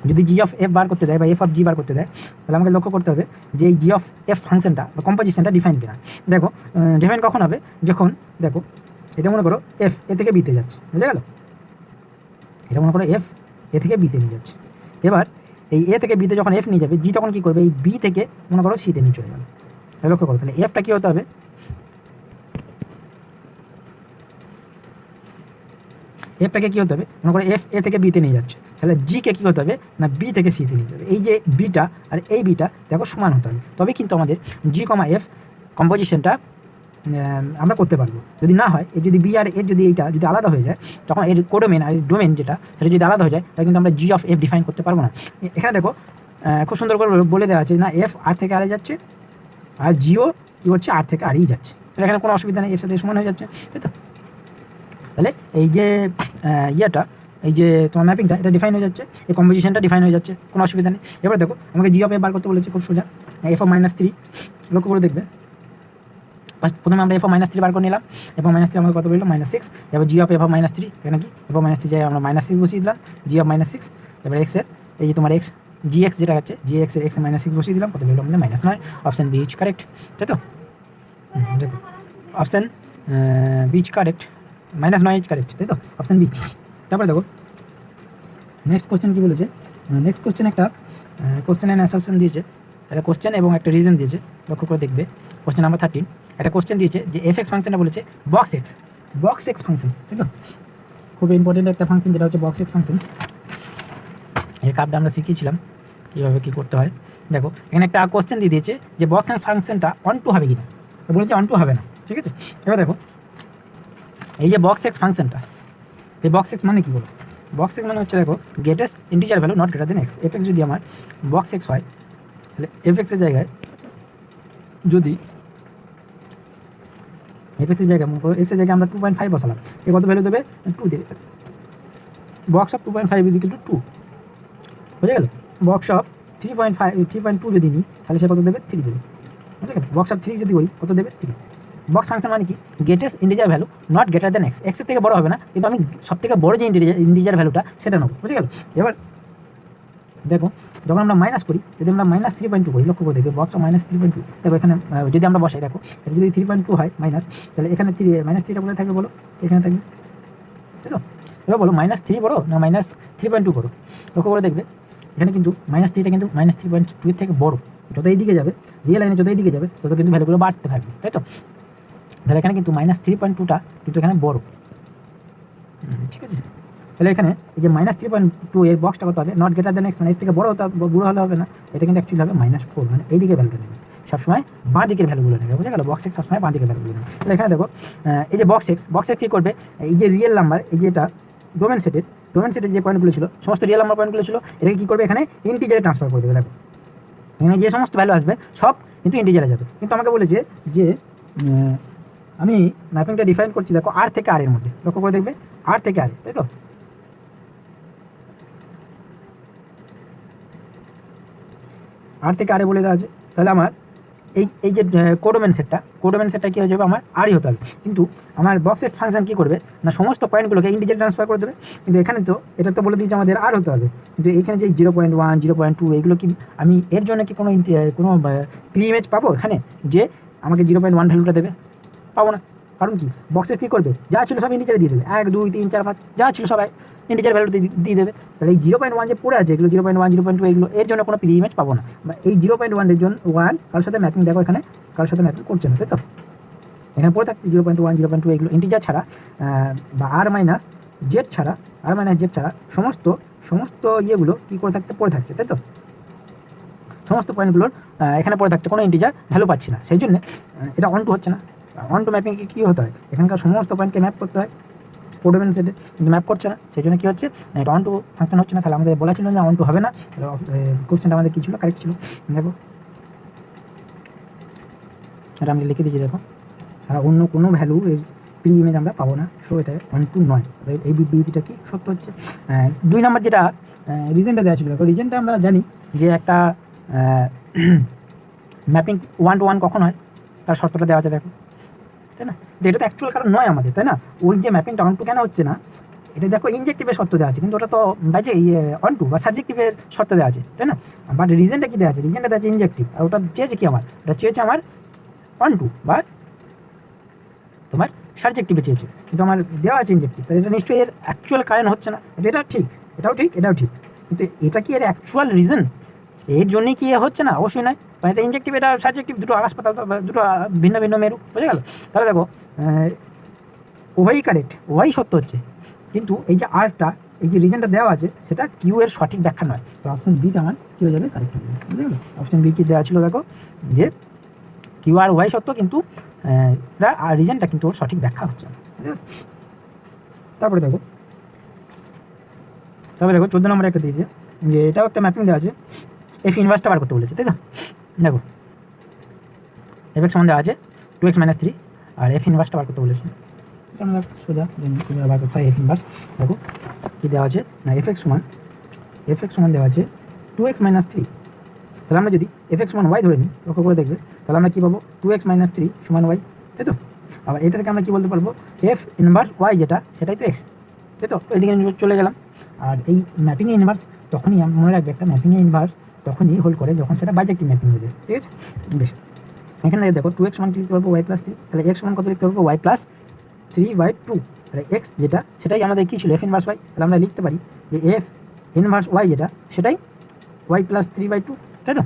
যদি জি অফ এফ বার করতে দেয় বা এফ অফ জি বার করতে দেয়, তাহলে আমাকে লক্ষ্য করতে হবে যে এই জি অফ এফ ফাংশনটা বা কম্পোজিশনটা ডিফাইন কিনা। দেখো ডিফাইন কখন হবে, যখন দেখো এটা মনে করো এফ এ থেকে বিতে যাচ্ছে, বুঝে গেল, এটা মনে করো এফ এ থেকে বিতে নিয়ে যাচ্ছে। এবার এই এ থেকে বিতে যখন এফ নিয়ে যাবে, জি তখন কী করবে, এই বি থেকে মনে করো সিতে নিয়ে চলে যাবে। লক্ষ্য করো, তাহলে এফটা কী হতে হবে, এফটাকে কী হতে হবে, মনে করো এফ এ থেকে বিতে নিয়ে যাচ্ছে, তাহলে জিকে কী হতে হবে না বি থেকে সিতে নিয়ে যাবে। এই যে বিটা আর এই বিটা দেখো সমান হতে হবে, তবে কিন্তু আমাদের জি কমা এফ কম্পোজিশনটা আমরা করতে পারবো। যদি না হয় এর যদি বি আর এর যদি এইটা যদি আলাদা হয়ে যায়, তখন এর কোডোমেন আর ডোমেন যেটা সেটা যদি আলাদা হয়ে যায়, তাহলে কিন্তু আমরা জি অফ এফ ডিফাইন করতে পারবো না। এখানে দেখো খুব সুন্দর করে বলে দেওয়া আছে না এফ আর থেকে আরে যাচ্ছে আর জিও কী হচ্ছে আর থেকে আরই যাচ্ছে, তাহলে এখানে কোনো অসুবিধা নেই, এর সাথে সমান হয়ে যাচ্ছে, তাই তো। তাহলে এই যে ইয়েটা এই যে তোমার ম্যাপিংটা এটা ডিফাইন হয়ে যাচ্ছে, এই কম্পোজিশনটা ডিফাইন হয়ে যাচ্ছে, কোনো অসুবিধা নেই। এবার দেখো আমাকে জি অফ এফ বার করতে বলেছে, খুব সোজা এফ অফ -3 লক্ষ্য করে দেখবে। প্রথমে আমরা এফ অফ -3 বার করে নিলাম, এফ অফ -3 আমাদের কত বললো -6, এবার জি অফ এফ অফ -3 এখানে কি এফ অফ -3 জায়গায় আমরা -6 বসিয়ে দিলাম, জি অফ -6, এবার এক্সের এই যে তোমার এক্স জি এক্স যেটা আছে জি এক্স এক্স -6 বসিয়ে দিলাম, কত বললো আমাদের -9, অপশান বি ইজ কারেক্ট, তাই তো। দেখো option B is correct, -9 is correct, তাই তো, অপশান বি। তারপরে দেখো নেক্সট কোশ্চেন কী বলেছে, নেক্সট কোশ্চেন একটা কোশ্চেন অ্যান্ড অ্যাসারশন দিয়েছে, একটা কোশ্চেন এবং একটা রিজন দিয়েছে, লক্ষ্য করে দেখবে। কোশ্চেন নাম্বার 13 একটা কোশ্চেন দিয়েছে যে এফ এক্স ফাংশনটা বলেছে বক্স এক্স ফাংশন, তাই তো, খুব ইম্পর্টেন্ট একটা ফাংশন যেটা হচ্ছে বক্স এক্স ফাংশন। এর কাপটা আমরা শিখিয়েছিলাম কীভাবে কী করতে হয়। দেখো এখানে একটা কোশ্চেন দিয়ে দিয়েছে যে বক্স এক্স ফাংশনটা অন টু হবে কি না, বলেছে অন টু হবে না, ঠিক আছে। এবার দেখো এই যে বক্স এক্স ফাংশনটা, এই বক্স এক্স মানে কী বলো, বক্স এক্স মানে হচ্ছে দেখো greatest integer value not greater than x. F x যদি আমার বক্স এক্স হয়, তাহলে এফ এক্সের জায়গায় যদি এফ এক্সের জায়গায় মনে করো এক্সের জায়গায় আমরা 2.5 বসালাম, এ কত ভ্যালু দেবে 2 দেবে। Box of 2.5 is equal two 2, বুঝে গেল। বক্স অফ 3.2 যদি নিই তাহলে সে কত দেবে 3 দেবে, বুঝে গেল। বক্স অফ 3 যদি করি কত দেবে 3। বক্স ফাংশন মানে কি greatest integer value not greater than x, এক্সের থেকে বড় হবে না, কিন্তু আমি সব থেকে বড় যে ইন্টিজার ভ্যালুটা সেটা নেবো, বুঝে গেল। এবার দেখো যখন আমরা মাইনাস করি, যদি আমরা -3.2 করি, লক্ষ্য করে দেখবে বক্স অফ -3.2, দেখো এখানে যদি আমরা বসাই, দেখো যদি 3.2 হয় মাইনাস, তাহলে এখানে -3টা কোথায় থাকবে বলো, এখানে থাকবে, তাই তো। এবার বলো -3 বড়ো না -3.2 বড়ো, লক্ষ্য করে দেখবে এখানে কিন্তু -3টা কিন্তু -3.2 এর থেকে বড়, যত এই দিকে যাবে রিয়েল লাইনে যত এই দিকে যাবে তত কিন্তু ভ্যালুগুলো বাড়তে থাকবে, তাই তো। তাহলে এখানে কিন্তু -3.2টা কিন্তু এখানে বড়, ঠিক আছে। তাহলে এখানে এই যে -3.2 এর বক্সটা কত হবে নট গ্রেটার দেন এক্স, মানে এর থেকে বড় হতে বুড়ো হলে হবে না, এটা কিন্তু অ্যাকচুয়ালি হবে -4, মানে এই দিকে ভ্যালুটা নেবে সবসময়, বাঁ দিকের ভ্যালুগুলো নেবে, বুঝে গেল। বক্স এক্স সবসময় বাঁ দিকের ভ্যালুগুলো নেবে। তাহলে এখানে দেখো এই যে বক্স এক্স কী করবে, এই যে রিয়েল নাম্বার এই যে এটা ডোমেন সেটের যে পয়েন্টগুলো ছিল সমস্ত রিয়েল নাম্বার পয়েন্টগুলো ছিল, এটাকে কী করবে এখানে ইন্টিজারে ট্রান্সফার করে দেবে। দেখো এখানে যে সমস্ত ভ্যালু আসবে সব কিন্তু ইন্টিজারে যাবে, কিন্তু আমাকে বলেছে যে আমি ম্যাপিংটা ডিফাইন করছি, দেখো আর থেকে আর এর মধ্যে, লক্ষ্য করে দেখবে আর থেকে আর, তাই তো। আর থেকে আরে বলে দেওয়া আছে, তাহলে আমার এই যে কোডোমেন সেটটা কী হয়ে যাবে আমার আরই হতে হবে, কিন্তু আমার বক্স এক্স ফাংশন কী করবে না সমস্ত পয়েন্টগুলোকে ইন্টিজারে ট্রান্সফার করে দেবে, কিন্তু এখানে তো এটা তো বলে দিয়েছে আমাদের আর হতে হবে, কিন্তু এখানে যে 0.1 0.2 এইগুলো কি আমি এর জন্য কি কোনো প্রি ইমেজ পাবো এখানে যে আমাকে 0.1 ভ্যালুটা দেবে, পাবো না। কারণ কি বক্সে কী করবে যা ছিল সব ইন্টিজারে দিয়ে দেবে, 1 2 3 4 5 যা ছিল সবাই ইন্টিজার ভ্যালু দিয়ে দেবে। তাহলে এই 0.1 যে পড়ে আছে এগুলো 0.1 0.2 এগুলো এর জন্য কোনো প্রি ইমেজ পাবো না, বা এই 0.1 এর জন্য 1 কারোর সাথে ম্যাপিং, দেখো এখানে কারোর সাথে ম্যাপিং করছে না, তাই তো। এখানে পড়ে থাকছে 0.1 0.2 এগুলো ইন্টিজার ছাড়া বা আর মাইনাস জেড ছাড়া সমস্ত ইয়েগুলো কী করে থাকছে পড়ে থাকছে, তাই তো। সমস্ত পয়েন্টগুলোর এখানে পড়ে থাকছে, কোনো ইন্টিজার ভ্যালু পাচ্ছি না, সেই জন্য এটা অন টু হচ্ছে না। অন টু ম্যাপিংয়ে কী হতে হয় এখানকার সমস্ত পয়েন্টকে ম্যাপ করতে হয় কোডোমেন সেটে, কিন্তু ম্যাপ করছে না, সেই জন্য কী হচ্ছে এটা অন টু ফাংশন হচ্ছে না। তাহলে আমাদের বলা ছিল যে অন টু হবে না, কোশ্চেনটা আমাদের কী ছিল কারেক্ট ছিল, দেখো এটা আমি লিখে দিয়েছি, দেখো আর অন্য কোনো ভ্যালু এই প্রি ইমেজ আমরা পাবো না, সো এটা অন টু নয়, এই বিবৃতিটা কি সত্য হচ্ছে। 2 নম্বর যেটা রিজনটা দেওয়া ছিল, দেখো রিজনটা আমরা জানি যে একটা ম্যাপিং 1 to 1 কখন হয় তার শর্তটা দেওয়া আছে, দেখো তাই না। এটা তো অ্যাকচুয়াল কারণ নয় আমাদের, তাই না। ওই যে ম্যাপিংটা অন টু কেন হচ্ছে না, এটা দেখো ইনজেক্টিভের শর্ত দেওয়া আছে, কিন্তু ওটা তো বাজে অন টু বা সাবজেক্টিভের শর্ত দেওয়া আছে, তাই না। বাট রিজনটা কী দেওয়া আছে, রিজনটা দেওয়া আছে ইনজেক্টিভ, আর ওটা চেয়েছে কি আমার, ওটা চেয়েছে আমার অন টু বা তোমার সাবজেক্টিভে চেয়েছে, কিন্তু আমার দেওয়া আছে ইনজেক্টিভ, তাহলে এটা নিশ্চয়ই এর অ্যাকচুয়াল কারণ হচ্ছে না। এটা ঠিক, এটাও ঠিক, কিন্তু এটা কি এর অ্যাকচুয়াল রিজন, এর জন্যই কি হচ্ছে না, অবশ্যই নয়। মানে এটা ইনজেক্টিভ এটা সাবজেক্টিভ, দুটো আকাশ পাতাল, দুটো ভিন্ন ভিন্ন মেরু, বুঝে গেল। তাহলে দেখো উভয়ই কারেক্ট, উভয়ই সত্য হচ্ছে, কিন্তু এই যে আরটা, এই যে রিজনটা দেওয়া আছে সেটা কিউ এর সঠিক ব্যাখ্যা নয়। তো অপশন বিটা আমার কী হয়ে যাবে, কারেক্ট হয়ে যাবে। বুঝতে গেলো? অপশন বি কি দেওয়া ছিল দেখো, যে কিউ আর ওয়াই সত্য, কিন্তু আর রিজনটা কিন্তু ওর সঠিক ব্যাখ্যা হচ্ছে না। তারপরে দেখো 14 নম্বরে একটা দিয়েছে, যে এটাও একটা ম্যাপিং দেওয়া আছে, এফ ইনভার্সটা বার করতে বলেছে, তাই তো? দেখো এফ এক্স সমান দেওয়া আছে 2x - 3, আর এফ ইনভার্সটা বার করতে বলেছে। এটা আমরা সোজা কীভাবে বার করতে হয় এফ ইনভার্স। দেখো কী দেওয়া আছে না, এফ এক্স সমান দেওয়া আছে 2x - 3। তাহলে আমরা যদি এফ এক্স সমান ওয়াই ধরে নিই, লক্ষ্য করে দেখবে, তাহলে আমরা কী পাবো, 2x - 3 সমান ওয়াই, তাই তো? আবার এটা থেকে আমরা কী বলতে পারবো, এফ ইনভার্স ওয়াই যেটা, সেটাই তো এক্স, তাই তো? এদিকে চলে গেলাম। আর এই ম্যাপিংয়ে ইনভার্স তখনই, মনে রাখবে, একটা ম্যাপিংয়ে ইনভার্স তখনই হোল্ড করে যখন সেটা বাইজেক্টিভ ম্যাপিং হয়ে যায়, ঠিক আছে? বেশ, এখানে দেখো 2x সমান লিখতে পারবো y + 3, তাহলে x সমান কত লিখতে পারবো, y + 3/2। তাহলে x যেটা, সেটাই আমাদের কী ছিল, এফ ইনভার্স ওয়াই। তাহলে আমরা লিখতে পারি যে এফ ইনভার্স ওয়াই যেটা, সেটাই y + 3/2, তাই তো?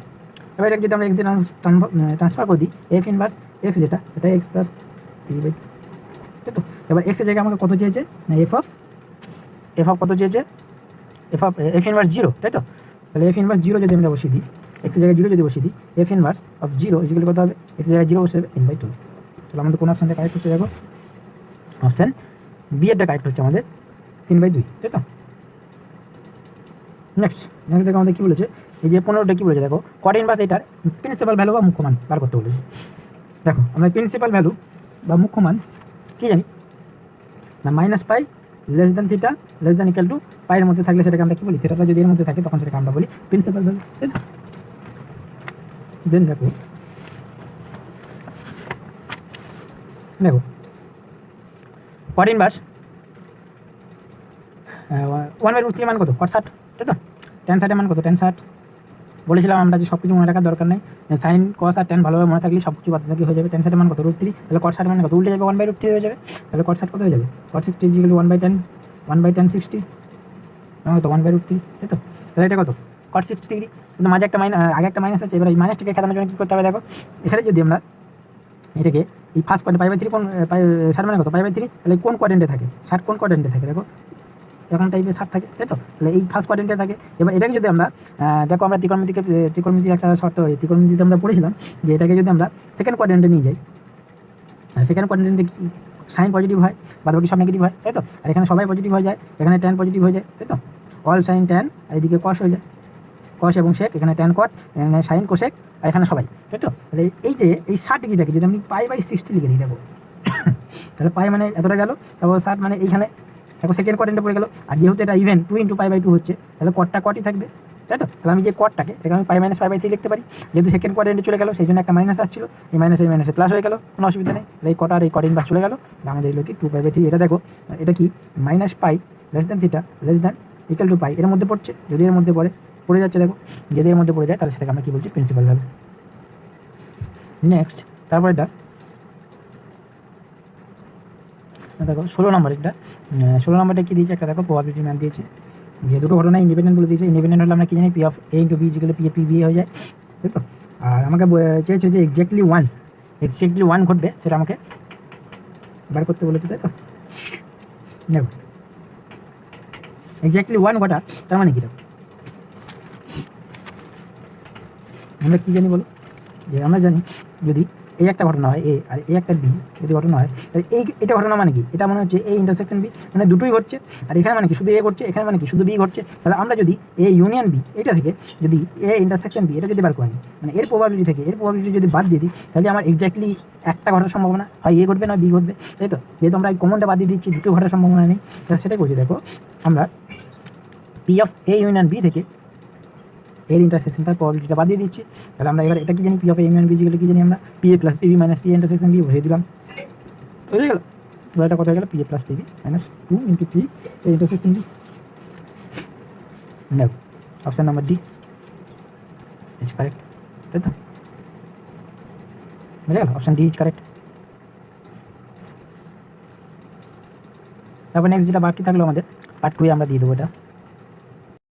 এবার এটা যদি আমরা x দিয়ে ট্রান্সফার করে দিই, এফ ইনভার্স x যেটা, সেটা x + 3/2, তাই তো? এবার x এর জায়গায় আমাকে কত চেয়েছে না, এফ অফ কত চেয়েছে, এফ ইনভার্স 0, তাই তো? তাহলে এফ ইনভার্স 0 যদি আমরা বসিয়ে দিই, x এর জায়গায় 0 যদি বসিয়ে দিই, এফ ইনভার্স অফ 0 ইকুয়াল কত হবে, x এর জায়গায় 0 বসে যাবে n/2। তাহলে আমাদের কোন অপশানটা কারেক্ট হচ্ছে, দেখো অপশান বি এরটা কারেক্ট হচ্ছে আমাদের 3/2, তাই তো? নেক্সট দেখো আমাদের কী বলেছে, এই যে 15টা কী বলেছে দেখো, কট ইনভার্স এটার প্রিন্সিপাল ভ্যালু বা মুখ্য মান বার করতে বলেছে। দেখো আমরা প্রিন্সিপাল ভ্যালু বা মুখ্য মান কী জানি না, -π θ <= পায়ের মধ্যে থাকলে সেটাকে আমরা কী বলি, থিটাটা যদি এর মধ্যে থাকে তখন সেটাকে আমরা বলি প্রিন্সিপাল ভ্যালু, তাই তো? দেন দেখো কট ইনভার্স 1/√3 মান কত, cot 60, তাই তো? tan 60 মান কত, tan 60 বলেছিলাম আমরা যে সব কিছু মনে রাখার দরকার নেই, সাইন কস আর ট্যান ভালোভাবে মনে থাকলে সব কিছু বাদবাকি হয়ে যাবে। tan 60 মান কত, √3, তাহলে cot 60 মান কত, উল্টে যাবে, 1/√3 হয়ে যাবে। তাহলে cot 60 কত হয়ে যাবে, cot 60 = 1/tan 60, কত 1/√3, তাই তো? তাহলে এটা কত, cot 60 ডিগ্রি। কিন্তু মাঝে একটা আগে একটা মাইনাস আছে। এবার এই মাইনাসটাকে খেলানোর জন্য কী করতে হবে, দেখো এখানে যদি আমরা এটাকে এই ফার্স্ট কোয়াড্রেন্ট π/3 কোন 60 মানে কত, π/3, তাহলে কোন কোয়াড্রেন্টে থাকে, 60 কোন কোয়াড্রেন্টে থাকে, দেখো এরকম টাইপের 60 থাকে, তাই তো? তাহলে এই ফার্স্ট কোয়াড্রেন্টে থাকে। এবার এটাকে যদি আমরা দেখো, আমরা ত্রিকোণমিতির একটা শর্ত, ত্রিকোণমিতিতে আমরা পড়েছিলাম যে এটাকে যদি আমরা সেকেন্ড কোয়াড্রেন্টে নিয়ে যাই, সেকেন্ড কোয়াড্রেন্টে সাইন পজিটিভ হয়, বাদবাকি সব নেগেটিভ হয়, তাই তো? আর এখানে সবাই পজিটিভ হয়ে যায়, এখানে ট্যান পজিটিভ হয়ে যায়, তাই তো? অল সাইন ট্যান, আর এদিকে কস হয়ে যায়, কস এবং সেক, এখানে ট্যান কট, এখানে সাইন কোসেক, আর এখানে সবাই, তাই তো? তাহলে এই যে এই 60 ডিগ্রিটাকে যদি আমি π/60 লিখে দিই, দেখো তাহলে পাই মানে এতটা গেল, তারপর 60 মানে এইখানে দেখো সেকেন্ড কোয়াড্রেন্টে পড়ে গেল। আর যেহেতু এটা ইভেন 2 × π/2 হচ্ছে, তাহলে কটটা কটই থাকবে, তাই তো? তাহলে আমি যে কটটাকে, এটাকে আমি π - π/3 লিখতে পারি। যেহেতু সেকেন্ড কোয়াড্রেন্টে চলে গেল, সেই জন্য একটা মাইনাস আসছিল, এই মাইনাসে প্লাস হয়ে গেল, কোনো অসুবিধা নেই। তাহলে এই কট আর এই কট ইনভার্স চলে গেল, আমাদের এলো কি 2π/3। এটা দেখো, এটা কি -π θ <= π, এর মধ্যে পড়ছে। যদি এর মধ্যে পড়ে যাচ্ছে, দেখো যদি এর মধ্যে পড়ে যায়, তাহলে সেটাকে আমরা কী বলছি, প্রিন্সিপাল ভ্যালু। নেক্সট তারপর এটা দেখো 16 নম্বর, একটা 16 নম্বরটা কী দিয়েছে, একটা দেখো প্রবাবিলিটি ম্যান দিয়েছে, যে দুটো ঘটনা ইন্ডিপেন্ডেন্ট বলে দিয়েছে। ইন্ডিপেন্ডেন্ট হলে আমরা কী জানি, P of A × B = P P B হয়ে যায়, তাই তো? আর আমাকে চেয়েছে যে এক্স্যাক্টলি ওয়ান ঘটবে, সেটা আমাকে বার করতে বলেছে, তাই তো? দেখো এক্স্যাক্টলি 1 ঘটা তার মানে কী, দেখো আমরা কী জানি বলো, যে আমরা জানি যদি এই একটা ঘটনা হয় A আর এই একটা B যদি ঘটনা হয়, তাহলে এটা ঘটনা মানে কি, এটা মনে হচ্ছে A ইন্টারসেকশন B, মানে দুটোই ঘটছে। আর এখানে মানে কি শুধু A ঘটছে, এখানে মানে কি শুধু B ঘটছে। তাহলে আমরা যদি A ইউনিয়ন B, এটা থেকে যদি A ইন্টারসেকশন B এটা যদি বার করি, মানে এর প্রবাবিলিটি থেকে এর প্রবাবিলিটি যদি বাদ দিয়ে দিই, তাহলে আমার এক্স্যাক্টলি একটা ঘটার সম্ভাবনা হয় A ঘটবে না B ঘটবে, তাই তো? যেহেতু আমরা এই কমনটা বাদ দিয়ে দিচ্ছি, দুটো ঘটার সম্ভাবনা নেই, তাহলে সেটাই বলছি। দেখো আমরা P of A union B থেকে এর ইন্টারসেকশনটার প্রবাবিলিটিটা বাদ দিয়ে দিচ্ছি। তাহলে আমরা এবার এটা কি জানি, P of A union B = কি জানি আমরা, PA + PB - P intersection B বসিয়ে দিলাম, হয়ে গেল। এবার এটা কত হয়ে গেল, PA + PB - 2 × P A intersection B। দেখো option number D is correct, তাই তো? বুঝে গেল, অপশান ডি ইজ কারেক্ট। তারপর নেক্সট যেটা বাকি থাকলো আমাদের, পার্ট 2 আমরা দিয়ে দেবো এটা।